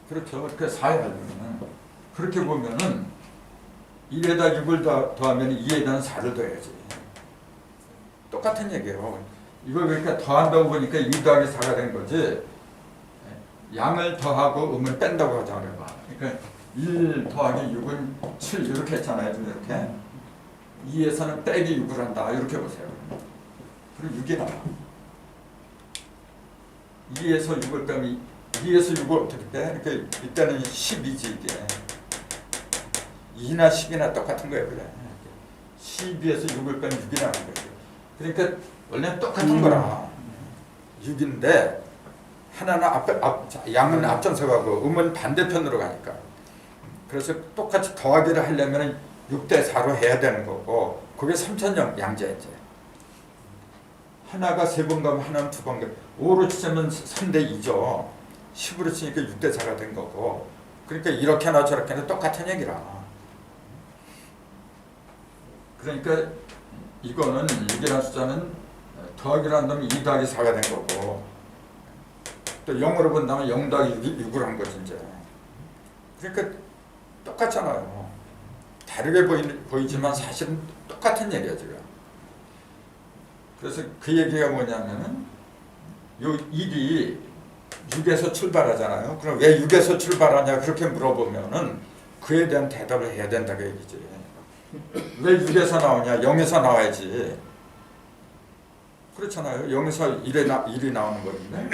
그렇죠. 그러니까 4에 하려면 그렇게 보면은 1에다 6을 더하면 2에다는 4를 더해야지. 똑같은 얘기예요. 이걸 그러니까 더한다고 보니까 2 더하기 4가 된 거지. 양을 더하고 음을 뺀다고 하잖아요. 그러니까 1 더하기 6은 7 이렇게 했잖아요. 좀 이렇게. 2에서는 빼기 6을 한다. 이렇게 보세요. 그리고 6이 나와. 2에서 6을 빼면 2에서 6을 어떻게 빼? 그러니까 이때는 12지 이게. 2나 10이나 똑같은 거예요. 그래. 12에서 6을 빼면 6이 나는 거예요. 그러니까 원래는 똑같은 거라. 6인데 하나는 양은 앞장서 가고 음은 반대편으로 가니까. 그래서 똑같이 더하기를 하려면 6대 4로 해야 되는 거고 그게 3천영 양자이제. 하나가 3번 가면 하나는 2번 가면 5로 치면 3대 2죠. 10으로 치니까 6대 4가 된 거고 그러니까 이렇게나 저렇게나 똑같은 얘기라. 그러니까 이거는 6이라는 숫자는 더하기를 한다면 2 더하기 4가 된 거고 또 0으로 본다면 0 더하기 6을 한 거지 이제. 그러니까 똑같잖아요. 다르게 보이지만 사실은 똑같은 얘기야 지금. 그래서 그 얘기가 뭐냐면은 요 1이 6에서 출발하잖아요. 그럼 왜 6에서 출발하냐 그렇게 물어보면은 그에 대한 대답을 해야 된다고 얘기지. 왜 6에서 나오냐? 0에서 나와야지. 그렇잖아요. 0에서 1이 나오는 건데.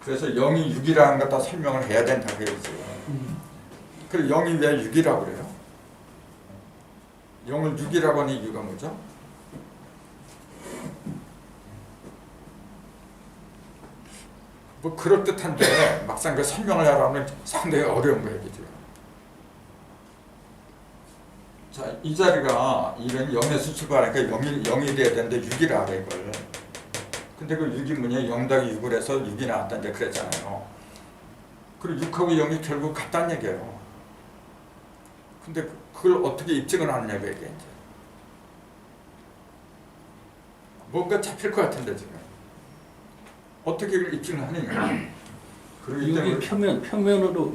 그래서 0이 6이라는 걸 다 설명을 해야 된다고 얘기지. 그럼 0이 왜 6이라고 그래요? 0을 6이라고 하는 이유가 뭐죠? 뭐 그럴듯한데 막상 그 설명을 하려면 상당히 어려운 거예요. 지금. 자, 이 자리가 1은 0에서 출발하니까 0이 돼야 되는데 6이라 그래 이걸. 근데 그 6이 뭐냐? 0 더하기 6을 해서 6이 나왔다는데 그랬잖아요. 그리고 6하고 0이 결국 같다는 얘기예요. 근데 그걸 어떻게 입증을 하느냐고 얘기해 이제. 뭔가 잡힐 것 같은데 지금. 어떻게 이걸 입증을 하느냐. 그리고 여기 표면으로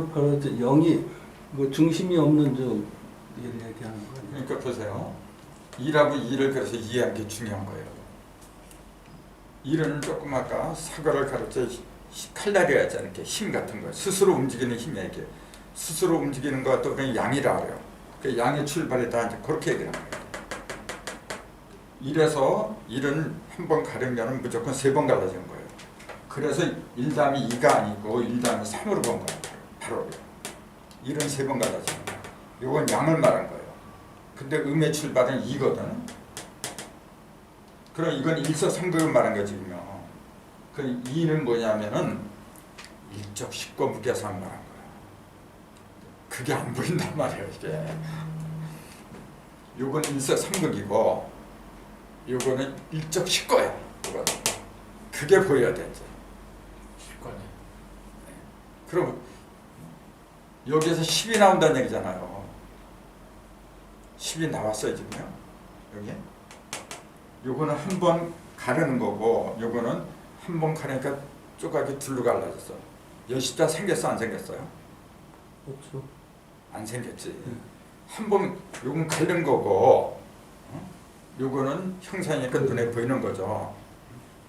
벌어진 0이 뭐 중심이 없는 좀 얘기하는 거예요. 그러니까 보세요. 1하고 2를 그래서 이해하는 게 중요한 거예요. 1은 조금 아까 사과를 가르쳐 칼날이라 했잖아요. 이렇게 힘 같은 거. 스스로 움직이는 힘이에요. 이게. 스스로 움직이는 것도 그냥 양이라 그래요. 그 양의 출발이다. 이제 그렇게 얘기를 합니다. 1에서 1은 한 번 가르면 무조건 3번 갈라지는 거예요. 그래서 1 다음이 2가 아니고 1 다음이 3으로 본 거예요. 바로 1은 3번 갈라지는 거예요. 이건 양을 말한 거예요. 근데 음의 출발은 2거든. 그럼 이건 일석삼극을 말한 거지요. 그 2는 뭐냐면은 일적 식과 무게상을 말한 거예요. 그게 안 보인단 말이에요. 이게. 요건 일석삼극이고 요거는 일적 식거야. 그게 보여야 돼. 식권에. 그럼 여기에서 10이 나온다는 얘기잖아요. 10이 나왔어요 지금요. 여기. 요거는 한 번 가르는 거고 요거는 한 번 가르니까 조각이 둘로 갈라졌어. 여십자 생겼어 안 생겼어요? 그렇죠. 안 생겼지. 한 번 요건 가른 거고 요거는 형상이니까 눈에 보이는 거죠.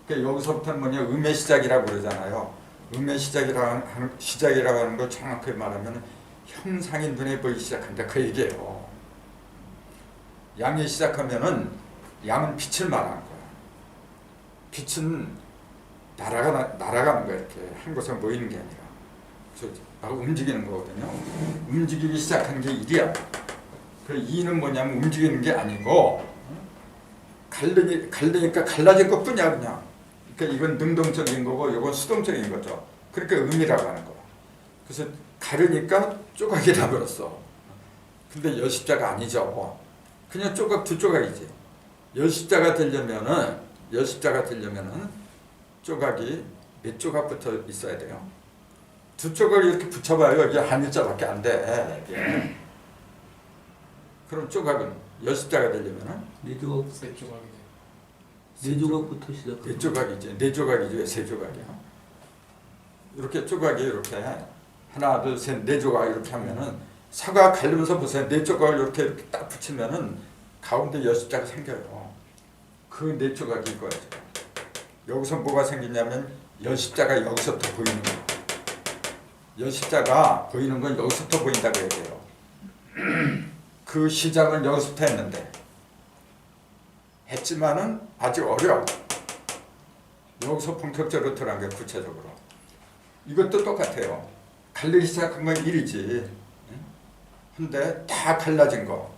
그러니까 여기서부터는 뭐냐 음의 시작이라고 그러잖아요. 음의 시작이라고 하는 걸 정확하게 말하면 형상이 눈에 보이기 시작한다 그 얘기예요. 양이 시작하면은 양은 빛을 말하는 거야. 빛은 날아가는 거야. 이렇게 한 곳에 모이는 게 아니라 막 움직이는 거거든요. 움직이기 시작하는 게 1이야. 그래서 2는 뭐냐면 움직이는 게 아니고 갈리니까 갈라질 것뿐이야 그냥. 그러니까 이건 능동적인 거고 이건 수동적인 거죠. 그러니까 음이라고 하는 거야. 그래서 가르니까 조각이 나버렸어. 근데 여십자가 아니죠. 그냥 조각 두 조각이지. 여십자가 되려면은 조각이 몇 조각부터 있어야 돼요? 두 조각을 이렇게 붙여봐요. 이게 한 일자밖에 안 돼. 이게. 그럼 조각은 여십자가 되려면은 네 조각, 세 조각이 네 조각부터 시작. 네 조각이지. 네 조각이지 왜 세 조각이야? 이렇게 조각이 이렇게 하나 둘 셋 네 조각 이렇게 하면은 사과 갈리면서 보세요. 네 조각을 이렇게 딱 붙이면은 가운데 여십자가 생겨요. 그 네 조각이 이거예요. 여기서 뭐가 생기냐면 여십자가 여기서부터 보이는 거예요. 여십자가 보이는 건 여기서부터 보인다고 해야 돼요. 그 시작은 여기서부터 했지만은 아직 어려워. 여기서 본격적으로 들어간 게 구체적으로. 이것도 똑같아요. 갈리기 시작한 건 1이지. 근데 다 갈라진 거.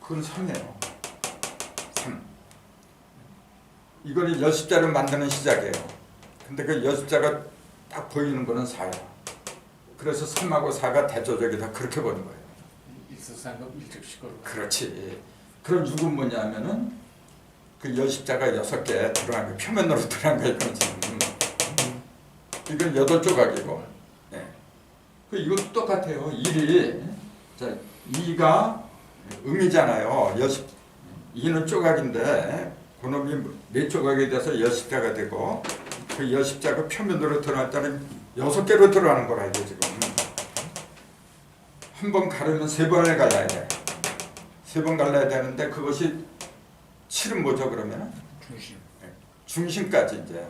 그건 3이에요. 3. 이거는 여십자를 만드는 시작이에요. 근데 그 여십자가 딱 보이는 거는 4야. 그래서 3하고 4가 대조적이다. 그렇게 보는 거예요. 일수상급 일축식으로. 그렇지. 그럼 6은 뭐냐면은 그 여십자가 6개 들어간 거 표면으로 들어간 거 이거지. 이건 8조각이고. 네. 그 이것도 똑같아요. 1이 자 2가 음이잖아요. 2는 조각인데 그놈이 4조각이 돼서 여십자가 되고 그 여십자가 표면으로 들어갈 때는 6개로 들어가는 거라 이게 지금. 한 번 가르면 3번을 갈라야 돼. 3번 갈라야 되는데 그것이 7은 뭐죠 그러면? 중심. 중심까지 이제.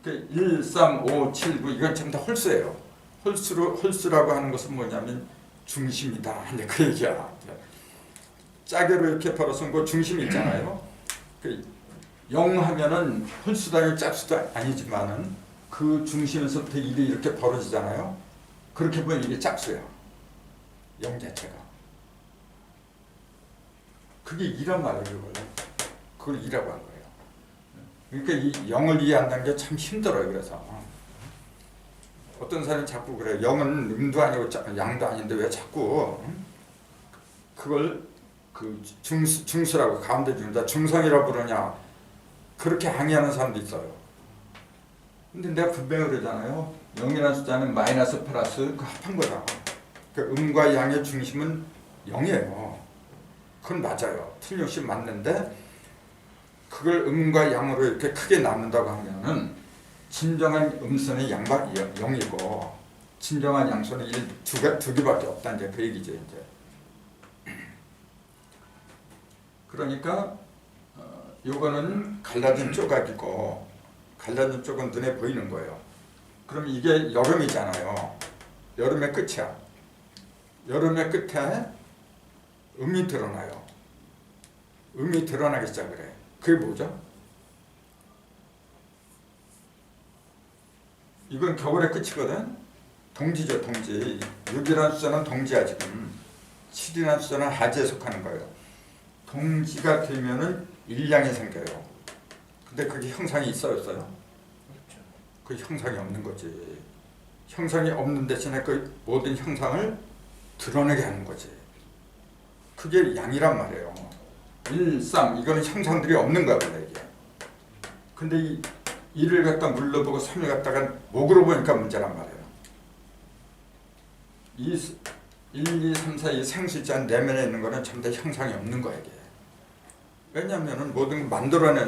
그러니까 1, 3, 5, 7, 9 이건 전부 다 홀수예요. 홀수라고 하는 것은 뭐냐면 중심이다. 근데 그 얘기야. 짜게로 이렇게 벌어서 그 중심이 있잖아요. 그 0 하면은 홀수다, 짝수도 아니지만은 그 중심에서부터 1이 이렇게 벌어지잖아요. 그렇게 보면 이게 짝수예요. 0 자체가. 그게 2란 말이에요. 그걸 2라고 한 거예요. 그러니까 이 0을 이해한다는 게 참 힘들어요. 그래서 어떤 사람이 자꾸 그래요. 0은 음도 아니고 양도 아닌데 왜 자꾸 그걸 그 중수라고 가운데 중자 중성이라고 부르냐 그렇게 항의하는 사람도 있어요. 근데 내가 분명히 그러잖아요. 0이라는 숫자는 마이너스 플러스 그 합한 거다. 그 음과 양의 중심은 0이에요. 그건 맞아요. 틀림없이 맞는데 그걸 음과 양으로 이렇게 크게 나눈다고 하면은 진정한 음수는 0이고 진정한 양수는 두 개밖에 없다 이제 그 얘기죠 이제. 그러니까 요거는 갈라진 조각이고 갈라진 쪽은 눈에 보이는 거예요. 그럼 이게 여름이잖아요. 여름의 끝이야. 여름의 끝에 음이 드러나요. 음이 드러나기 시작을 해. 그게 뭐죠? 이건 겨울의 끝이거든. 동지죠, 동지. 6이라는 숫자는 동지야 지금. 7이라는 숫자는 하지에 속하는 거예요. 동지가 되면은 일량이 생겨요. 근데 그게 형상이 있어요, 없어요? 그렇죠. 그 형상이 없는 거지. 형상이 없는 대신에 그 모든 형상을 드러내게 하는 거지. 그게 양이란 말이에요. 1, 3 이거는 형상들이 없는 거야 원래 이게. 근데 이 1을 갖다 물로 보고 3을 갖다가 목으로 보니까 문제란 말이에요. 1, 2, 3, 4 이 생수자 내면에 있는 거는 전부 다 형상이 없는 거야 이게. 왜냐하면은 모든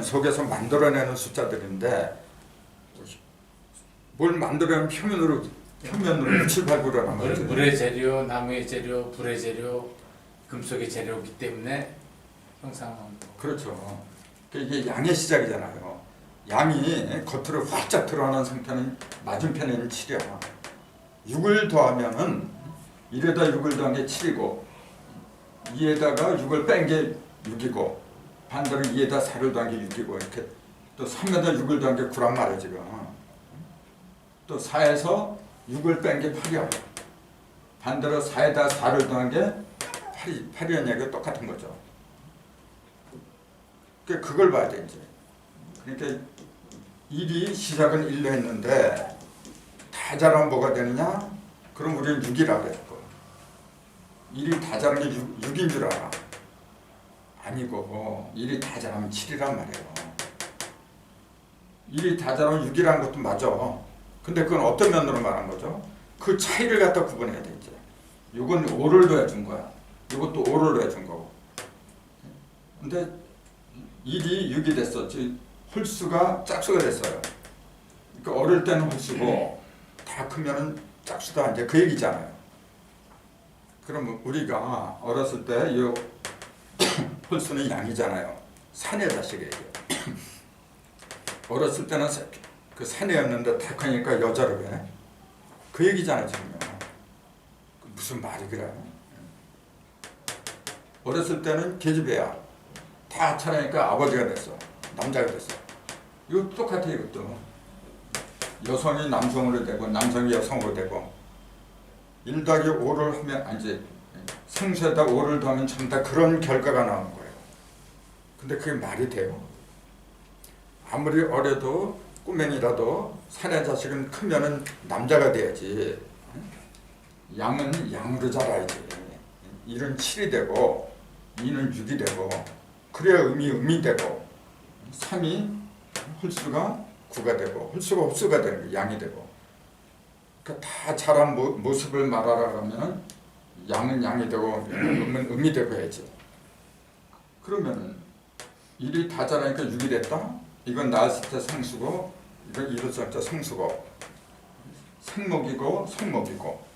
속에서 만들어내는 숫자들인데 뭘 만들어내면 표면으로 7, 8, 9로 나눠요. 물의 재료, 나무의 재료, 불의 재료, 금속의 재료이기 때문에 형상은 그렇죠. 이게 양의 시작이잖아요. 양이 겉으로 활짝 드러나는 상태는 맞은편에 있는 7이야. 6을 더하면은 1에다 6을 더한 게 7이고 2에다가 6을 뺀 게 6이고 반대로 2에다 4를 더한 게 6이고 이렇게 또 3에다 6을 더한 게 9란 말이야 지금. 또 4에서 6을 뺀 게 8이야. 반대로 4에다 4를 더한 게 8이란 얘기가 똑같은 거죠. 그걸 봐야 돼 이제. 그러니까 1이 시작은 1로 했는데 다 자라면 뭐가 되느냐? 그럼 우리는 6이라고 했고 1이 다 자란 게 6인 줄 알아. 아니고 1이 다 자라면 7이란 말이에요. 1이 다 자라면 6이라는 것도 맞아. 근데 그건 어떤 면으로 말한 거죠? 그 차이를 갖다 구분해야 돼 이제. 이건 5를 더해준 거야. 이것도 5를 더해준 거고. 근데 1이 6이 됐어. 즉 홀수가 짝수가 됐어요. 그러니까 어릴 때는 홀수고 다 크면은 짝수다 이제 그 얘기잖아요. 그럼 우리가 어렸을 때 이 홀수는 양이잖아요. 사내 자식에게. 어렸을 때는 그 사내였는데 다 크니까 여자로 해. 그 얘기잖아요 지금요. 무슨 말이 그래? 어렸을 때는 계집애야. 다 차라니까 아버지가 됐어. 남자가 됐어. 이거 똑같아 이것도. 여성이 남성으로 되고 남성이 여성으로 되고 1 더하기 5를 하면 아니지 생수에다 5를 더하면 전부 다 그런 결과가 나오는 거예요. 근데 그게 말이 돼요? 아무리 어려도 꼬맹이라도 사내 자식은 크면은 남자가 돼야지. 양은 양으로 자라야지. 1은 7이 되고 2는 6이 되고 그래야 음이 되고 3이 홀수가 9가 되고 홀수가 홀수가 되는 거예요. 양이 되고. 그러니까 다 자란 모습을 말하라 그러면 양은 양이 되고 음은 음이 되고 해야지. 그러면 1이 다 자라니까 6이 됐다? 이건 낳았을 때 성수고 이건 이뤘을 때 성수고 생목이고 성목이고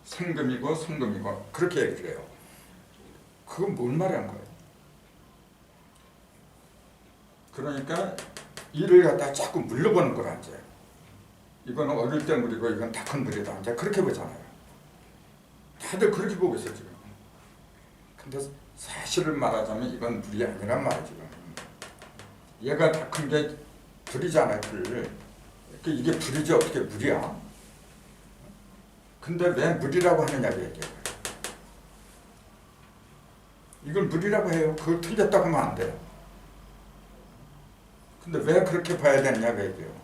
생금이고 성금이고 그렇게 얘기를 해요. 그건 뭘 말하는 거예요? 그러니까 이를 갖다가 자꾸 물러보는 거라 이제. 이거는 어릴 때 물이고 이건 다 큰 물이다. 이제 그렇게 보잖아요. 다들 그렇게 보고 있어요 지금. 근데 사실을 말하자면 이건 물이 아니란 말이에요 지금. 얘가 다 큰 게 불이잖아요 불. 이게 불이지 어떻게 물이야? 근데 왜 물이라고 하느냐고 얘기해요. 이걸 물이라고 해요. 그걸 틀렸다고 하면 안 돼요. 근데 왜 그렇게 봐야 되느냐고 얘기해요.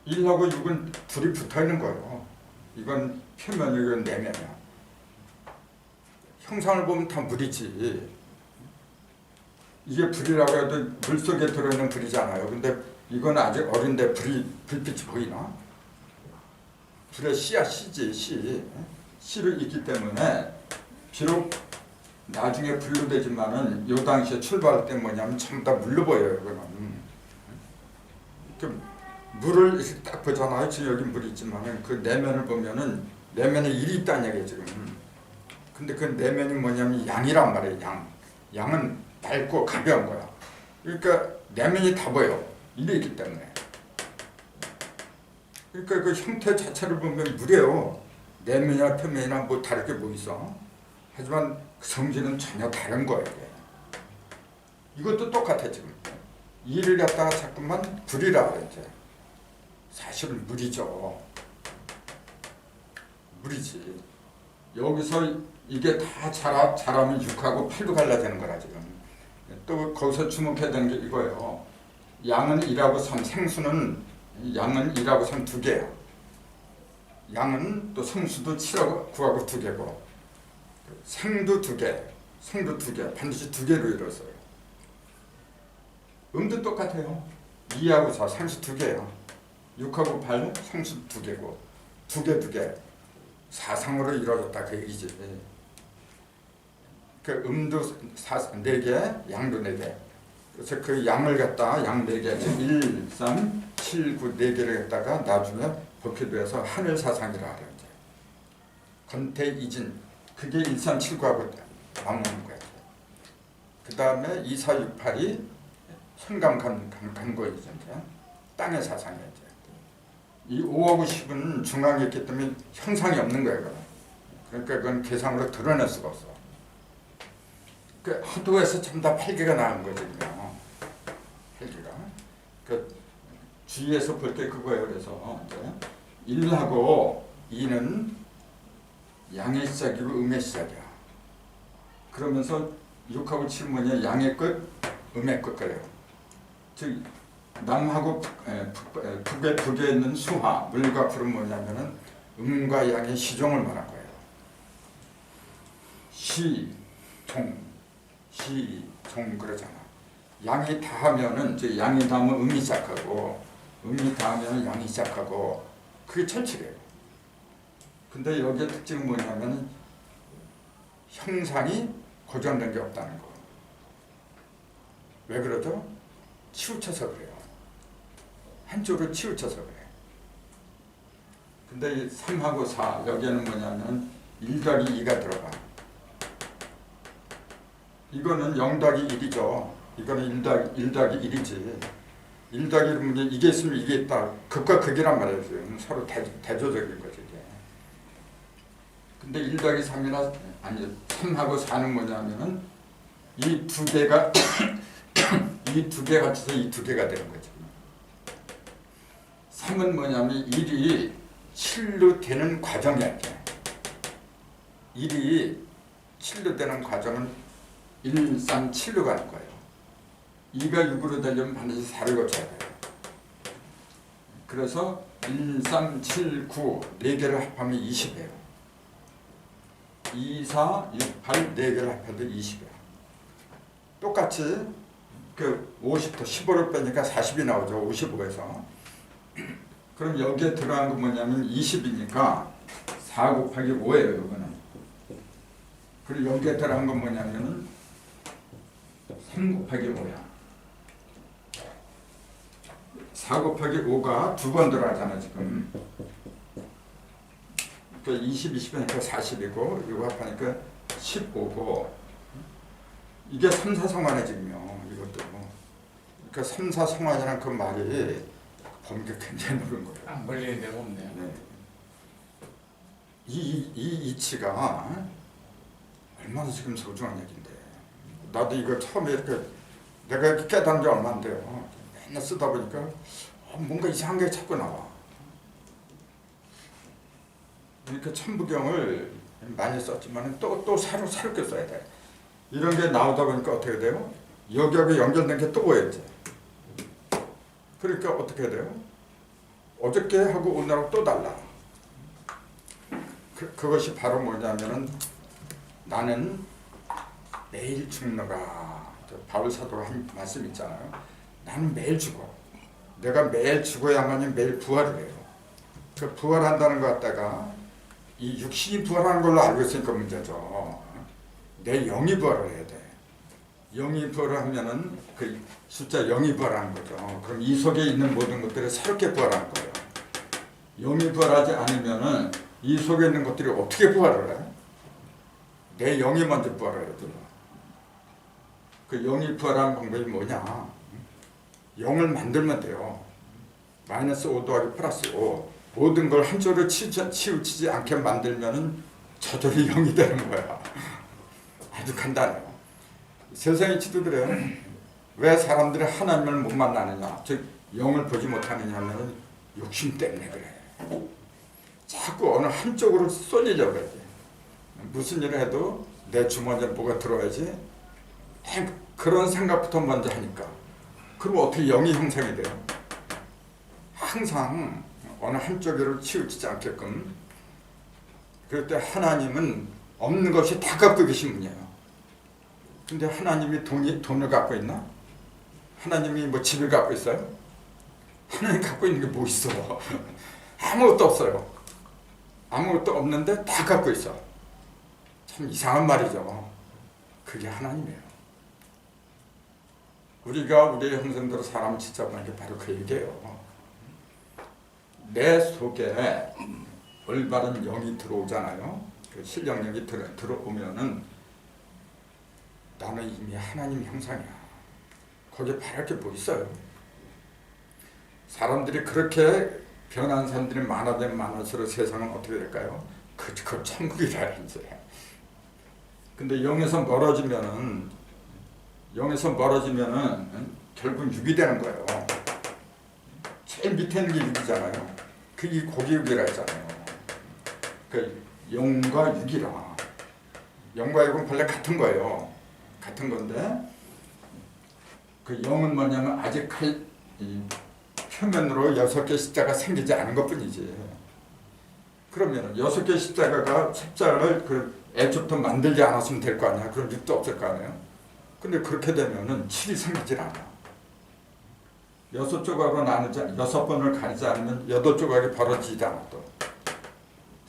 1하고 6은 둘이 붙어 있는 거예요. 이건 표면이고 이건 내면이야. 형상을 보면 다 물이지. 이게 불이라고 해도 물속에 들어있는 불이잖아요. 근데 이건 아직 어린데 불빛이 보이나? 불의 씨야 씨지 씨. 씨를 있기 때문에 비록 나중에 불로 되지만은 요 당시에 출발할 때 뭐냐면 전부 다 물로 보여요. 이거는. 물을 이렇게 딱 보잖아요. 지금 여기 물이 있지만은 그 내면을 보면은 내면에 1이 있다는 얘기예요 지금. 근데 그 내면이 뭐냐면 양이란 말이에요. 양은 밝고 가벼운 거야. 그러니까 내면이 다 보여. 1이 있기 때문에. 그러니까 그 형태 자체를 보면 물이에요. 내면이나 표면이나 뭐 다르게 뭐 있어. 하지만 성질은 전혀 다른 거예요. 이것도 똑같아 지금. 이를 갖다가 자꾸만 불이라 그래 이제. 사실은 물이죠. 물이지. 여기서 이게 다 자라면 6하고 8로 갈라지는 거라 지금. 또 거기서 주목해야 되는 게 이거예요. 양은 1하고 3, 생수는 양은 1하고 3 두 개야. 양은 또 성수도 7하고 9하고 두 개고 생도 두 개, 성도 두 개, 반드시 두 개로 이루어져요. 음도 똑같아요. 2하고 4, 생수 두 개야. 6하고 8, 성수 두 개고 두 개. 사상으로 이루어졌다 그 얘기지. 그 음도 4개, 양도 4개. 그래서 그 양을 갖다가 양 4개, 1, 3, 7, 9, 4개를 갖다가 나중에 법회도에서 하늘 사상이라 하죠. 건태 이진 그게 1, 3, 7, 9하고 맞먹는 거예요. 그 다음에 2, 4, 6, 8이 현감 간거이죠. 땅의 사상이죠. 이 5하고 10은 중앙에 있기 때문에 형상이 없는 거예요. 그러니까 그건 계상으로 드러낼 수가 없어. 그 화두에서 전부 다 8개가 나온 거거든요. 8개가. 그 주위에서 볼 때 그거예요. 그래서 이제 1하고 2는 양의 시작이고 음의 시작이야. 그러면서 6하고 7은 뭐냐? 양의 끝, 음의 끝 그래요. 즉 남하고 북에 있는 수화, 물과 불은 뭐냐면은 음과 양의 시종을 말한 거예요. 종 그러잖아. 양이 다하면은 이제 양이 다하면 음이 시작하고 음이 다하면 양이 시작하고 그게 철칙이에요. 근데 여기에 특징은 뭐냐면은 형상이 고정된 게 없다는 거. 왜 그러죠? 치우쳐서 그래요. 한쪽으로 치우쳐서 그래. 근데 이 3하고 4 여기에는 뭐냐면 1 더하기 2가 들어가. 이거는 0 더하기 1이죠. 이거는 1 더하기 1이지. 1 더하기 1이면 이게 있으면 이게 있다. 극과 극이란 말이에요. 서로 대조적인 거지 이게. 근데 1 더하기 3이나 아니 3하고 4는 뭐냐면은 이 두 개가 이 두 개 합쳐서 이 두 개가 되는 거죠. 3은 뭐냐면 1이 7로 되는 과정이야. 1이 7로 되는 과정은 1, 3, 7로 가는 거예요. 2가 6으로 되려면 반드시 4를 거쳐야 돼요. 그래서 1, 3, 7, 9 4개를 합하면 20이에요. 2, 4, 6, 8 4개를 합해도 20이에요. 똑같이 그 50도 15를 빼니까 40이 나오죠. 55에서. 그럼 여기에 들어간 건 뭐냐면 20이니까 4 곱하기 5예요. 이거는. 그리고 여기에 들어간 건 뭐냐면은 3 곱하기 5야. 4 곱하기 5가 두 번 들어가잖아 지금. 그러니까 20, 20이니까 40이고 이거 합하니까 15고 이게 3, 4 성환의 지금요. 이것도. 그러니까 3, 4 성환이라는 그 말이 범위가 굉장히 넓은 거예요. 안 걸리는 데가 없네요. 네. 이 이치가 얼마나 지금 소중한 얘기인데. 나도 이거 처음에 이렇게 내가 이렇게 깨달은 지 얼마 안 돼요. 맨날 쓰다 보니까 뭔가 이상한 게 자꾸 나와. 이렇게 천부경을 많이 썼지만 또 새롭게 써야 돼. 이런 게 나오다 보니까 어떻게 돼요? 여기하고 연결된 게 또 보였지. 그러니까 어떻게 돼요? 어저께 하고 오늘하고 또 달라. 그것이 바로 뭐냐면은 나는 매일 죽노라. 바울 사도가 한 말씀 있잖아요. 나는 매일 죽어. 내가 매일 죽어야만이 매일 부활을 해요. 그 부활한다는 것 갖다가 이 육신이 부활하는 걸로 알고 있으니까 문제죠. 내 영이 부활을 해야 돼. 영이 부활을 하면은 그 숫자 0이 부활하는 거죠. 그럼 이 속에 있는 모든 것들이 새롭게 부활하는 거예요. 영이 부활하지 않으면은 이 속에 있는 것들이 어떻게 부활을 해? 내 영이 먼저 부활해야 돼. 그 영이 부활하는 방법이 뭐냐? 영을 만들면 돼요. 마이너스 5 더하기 플러스 5. 모든 걸 한쪽으로 치우치지 않게 만들면은 저절로 영이 되는 거야. 아주 간단해요. 세상의 치도 그래요. 왜 사람들이 하나님을 못 만나느냐, 즉 영을 보지 못하느냐 하면 욕심 때문에 그래. 자꾸 어느 한쪽으로 쏠리려고 해야 돼. 무슨 일을 해도 내 주머니에 뭐가 들어야지. 그런 생각부터 먼저 하니까. 그럼 어떻게 영이 형성이 돼요? 항상 어느 한쪽으로 치우치지 않게끔. 그럴 때 하나님은 없는 것이 다 갖고 계신 분이에요. 근데 하나님이 돈을 갖고 있나? 하나님이 뭐 집을 갖고 있어요? 하나님 갖고 있는 게 뭐 있어? 아무것도 없어요. 아무것도 없는데 다 갖고 있어. 참 이상한 말이죠. 그게 하나님이에요. 우리가 우리의 형상대로 사람을 짓잡는 게 바로 그 얘기예요. 내 속에 올바른 영이 들어오잖아요. 그 신령령이 들어오면은 나는 이미 하나님 형상이야. 거기에 바랄 게 뭐 있어요? 사람들이 그렇게 변한 사람들이 많아지면 많을수록 세상은 어떻게 될까요? 그 천국이라 이제. 근데 영에서 멀어지면은 결국 육이 되는 거예요. 제일 밑에 있는 게 육이잖아요. 그게 고기육이라 했잖아요. 그 영과 육이라. 영과 육은 본래 같은 거예요. 같은 건데 그 영은 뭐냐면 아직 이 표면으로 6개 십자가 생기지 않은 것뿐이지. 그러면 6개 십자가를 그 애초부터 만들지 않았으면 될 거 아니야. 그럼 6도 없을 거 아니에요. 근데 그렇게 되면은 7이 생기질 않아. 6조각으로 나누지, 6번을 가리지 않으면 8조각이 벌어지지 않아도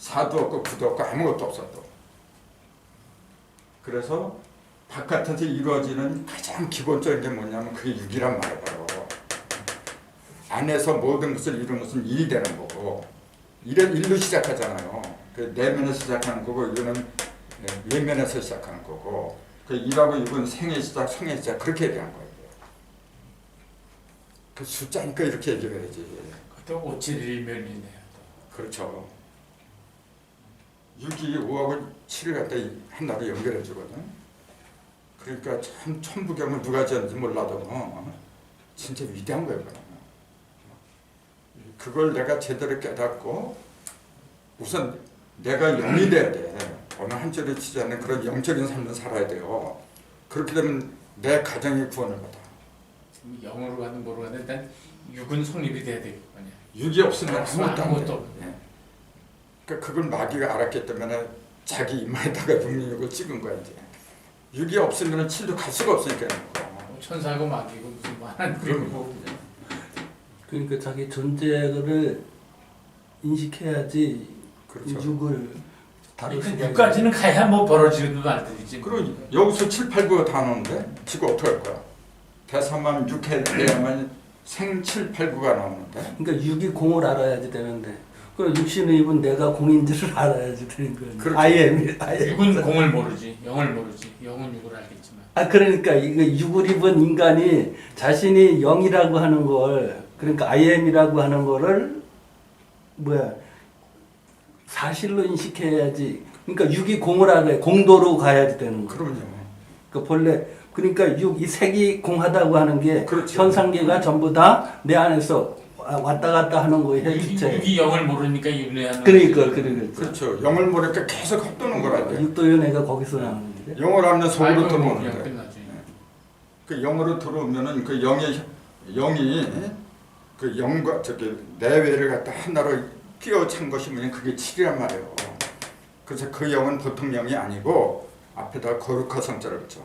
4도 없고 9도 없고 아무것도 없어도 그래서 바깥에서 이루어지는 가장 기본적인 게 뭐냐면 그게 육이란 말이에요. 바로. 안에서 모든 것을 이루는 것은 일이 되는 거고 일로 시작하잖아요. 그 내면에서 시작하는 거고 이거는 외면에서 시작하는 거고 그 일하고 육은 생의 시작, 성의 시작 그렇게 얘기한 거예요. 그 숫자니까 이렇게 얘기를 해야지. 그것도 571면이네요. 그렇죠. 6이 5하고 7을 갖다 하나로 연결해 주거든. 그러니까 참 천부경을 누가 지었는지 몰라도 진짜 위대한 거예요. 그걸 내가 제대로 깨닫고 우선 내가 영이 돼야 돼. 어느 한쪽에 치지 않는 그런 영적인 삶을 살아야 돼요. 그렇게 되면 내 가정이 구원을 받아. 영으로 가든 뭐로 가든 일단 육은 성립이 돼야 되겠군요. 육이 없으면 아무것도 안 돼. 없네. 예. 그러니까 그걸 마귀가 알았기 때문에 자기 이마에다가 666을 찍은 거야 이제. 육이 없으면 7도 갈 수가 없으니까. 천사고 마귀고 무슨 뭐 하나는 그리고 그러니까 자기 존재를 인식해야지 그렇죠. 육을 다룰 수가 있는. 6까지는 가야 뭐 벌어지는 말들이지. 그리고 여기서 7, 8, 9가 다 나오는데 지금 어떻게 할 거야? 대사만 6해야만 생 7, 8, 9가 나오는데. 그러니까 육이 공을 알아야지 되는데. 그 육신의 입은 내가 공인지를 알아야지 되는 거예요. 그렇죠. 아예 6은 공을 모르지, 영을 모르지. 영은 6을 알겠지만. 그러니까 이거 육을 입은 인간이 자신이 영이라고 하는 걸 그러니까 IM이라고 하는 거를 사실로 인식해야지. 그러니까 육이 공을 알아야 공도로 가야지 되는 거예요. 그럼요. 그러니까 본래 그러니까 이 색이 공하다고 하는 게 그렇죠. 현상계가 전부 다 내 안에서 왔다 갔다 하는 거예요. 실제. 6이 영을 모르니까 윤회하는. 그러니까 그렇죠. 영을 모르니까 계속 헛도는 거라니까. 육도연 애가 거기서 나오는데. 영을 알면 속으로 그냥 들어오는데. 끝나지. 그 영으로 들어오면은 그 영이 그 영과 저기 내외를 갖다 하나로 끼워 찬 것이 뭐냐 그게 7이란 말이에요. 그래서 그 영은 보통 영이 아니고 앞에다 거룩한 성자를 붙여.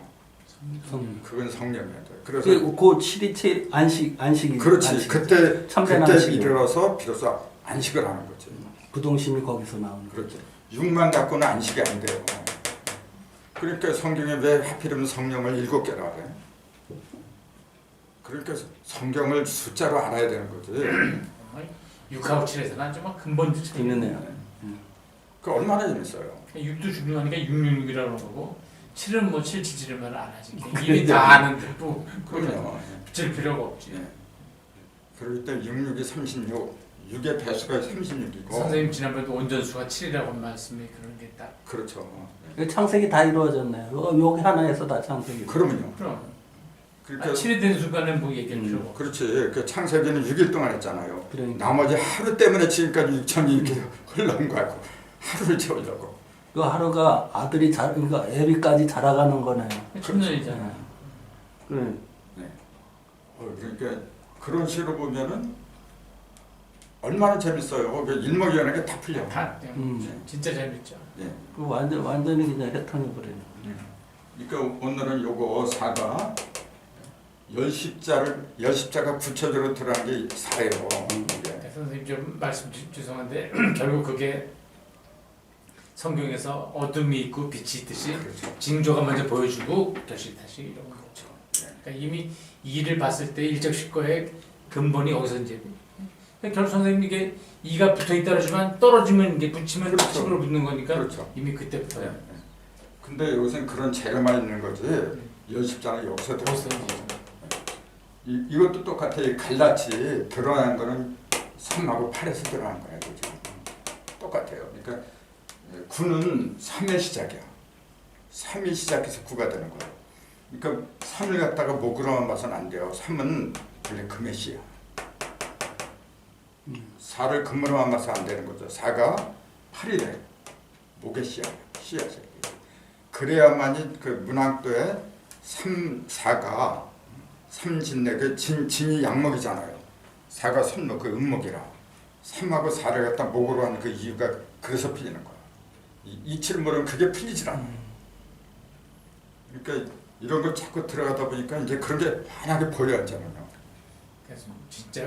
그건 성령이야 돼. 그래서 그 7이 제일 안식이. 그렇지. 안식. 그때 참된 그때 안식이요. 이르러서 비로소 안식을 하는 거지. 부동심이 거기서 나오는 거예요. 그렇죠. 육만 갖고는 안식이 안 돼요. 그러니까 성경에 왜 하필이면 성령을 7개라 그래? 그러니까 성경을 숫자로 알아야 되는 거지. 6하고 7에서는 아주 막 근본질 차이. 재밌네요. 그 얼마나 재밌어요. 6도 중요하니까 666이라는 거고 7은 뭐 777을 안 하지. 이미 다 아는데 뭐 그럼요. 붙일 필요가 없지. 예. 그럴 때 66이 36, 6의 배수가 36이고. 선생님 지난번에도 온전수가 7이라고 말씀이 그런 게 딱. 그렇죠. 창색이 다 이루어졌네요. 여기 하나에서 다 창색이. 그러면요. 그럼. 그러니까 7이 된 순간에 뭐 얘기할 필요가 없어. 그렇지. 그 창세기는 6일 동안 했잖아요. 그러니까. 나머지 하루 때문에 지금까지 6천이 이렇게 흘러온 거고 하루를 채우려고. 그 하루가 아들이 그러니까 애비까지 자라가는 거네요. 천년이잖아. 그래. 그러니까 그런 식으로 보면은 얼마나 재밌어요. 그 일목요연하게 다 풀려. 다 진짜 재밌죠. 예. 그 완전히 그냥 해탕해 버리네. 그러니까 오늘은 요거 4가 열십자가 구체적으로 들어간 게 4예요. 네, 선생님 좀 말씀 죄송한데 결국 그게 성경에서 어둠이 있고 빛이 있듯이 그렇죠. 징조가 먼저 보여주고 다시 이런 거죠. 네. 그러니까 이미 이를 봤을 때 일적 실거의 근본이 여기서 이제 그러니까 결국 선생님 이게 이가 붙어 있다 그러지만 떨어지면 이게 붙이면 그렇죠. 식으로 붙는 거니까 그렇죠. 이미 그때부터야. 네. 근데 여기서는 그런 재료만 있는 거지. 열십자는 여기서 들어. 거기서 이제 이것도 똑같아. 갈라치 드러난 거는 3하고 8에서 드러난 거야. 그죠? 똑같아요. 그러니까 9는 3의 시작이야. 3이 시작해서 9가 되는 거야. 그러니까 3을 갖다가 목으로만 봐서는 안 돼요. 3은 원래 금의 씨야. 4를 금으로만 봐서 안 되는 거죠. 4가 8이 돼. 목의 씨야. 씨야. 그래야만이 그 문학도에 3, 4가 삼진내 그 진이 양목이잖아요. 4가 손목 그 음목이라. 3하고 4를 갖다 목으로 하는 그 이유가 그래서 풀리는 거야. 이치를 모르면 그게 풀리질 않아. 그러니까 이런 거 자꾸 들어가다 보니까 이제 그런 게 환하게 보여 이제는요. 그래서 진짜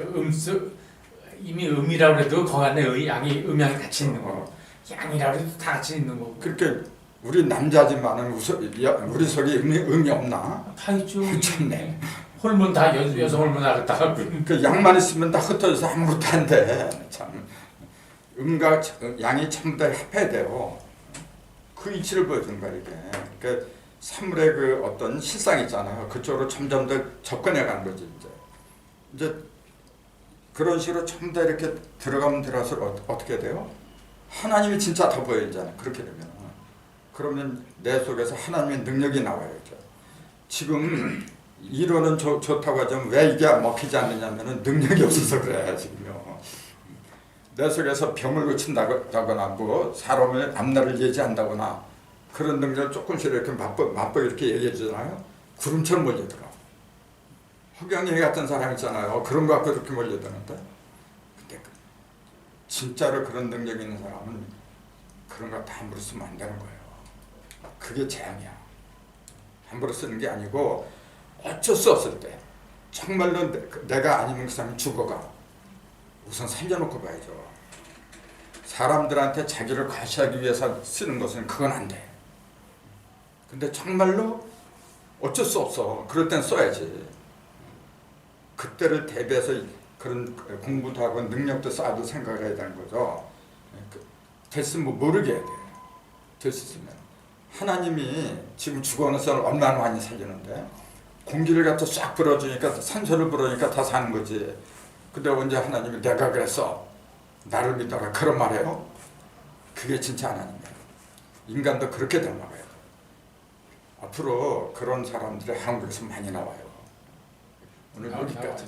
이미 음이라고 해도 거 안에 양이 음양이 같이 있는 거. 양이라고 해도 다 같이 있는 거고. 그렇게 우리 남자지만은 우리 속에 의미 없나? 다 있죠. 참네. 홀문 다 여성 홀문 하겠다. 그 양만 있으면 다 흩어져서 아무것도 안 돼. 참 음과 양이 전부 다 합해야 돼요. 그 이치를 보여주는 거야 이게. 그러니까 사물의 그 어떤 실상 있잖아요. 그쪽으로 점점 더 접근해 가는 거지 이제 그런 식으로 전부 다 이렇게 들어가면 들어갈수록 어떻게 돼요? 하나님이 진짜 더 보여지잖아요. 그렇게 되면 그러면 내 속에서 하나님의 능력이 나와야죠. 지금 이론은 좋다고 하지만 왜 이게 먹히지 않느냐면은 능력이 없어서 그래 지금요. 내 속에서 병을 고친다거나 뭐 사람의 앞날을 예지한다거나 그런 능력을 조금씩 이렇게 맛보 이렇게 얘기해 주잖아요. 구름처럼 몰려들어. 허경영이 같은 사람 있잖아요. 그런 거 갖고 이렇게 몰려드는데 근데 진짜로 그런 능력 있는 사람은 그런 거 다 함부로 쓰면 안 되는 거예요. 그게 재앙이야. 함부로 쓰는 게 아니고 어쩔 수 없을 때 정말로 내가 아니면 그 사람이 죽어가 우선 살려놓고 봐야죠. 사람들한테 자기를 과시하기 위해서 쓰는 것은 그건 안 돼. 근데 정말로 어쩔 수 없어. 그럴 땐 써야지. 그때를 대비해서 그런 공부도 하고 능력도 쌓아도 생각을 해야 되는 거죠. 됐으면 모르게 해야 돼. 됐으면 하나님이 지금 죽어오는 사람을 얼마나 많이 살리는데 공기를 갖다 쫙 불어주니까 산소를 불어주니까 다 사는 거지. 근데 언제 하나님이 내가 그랬어 나를 믿어라 그런 말해요? 그게 진짜 하나님이에요. 인간도 그렇게 닮아가요. 앞으로 그런 사람들이 한국에서 많이 나와요. 오늘 여기까지.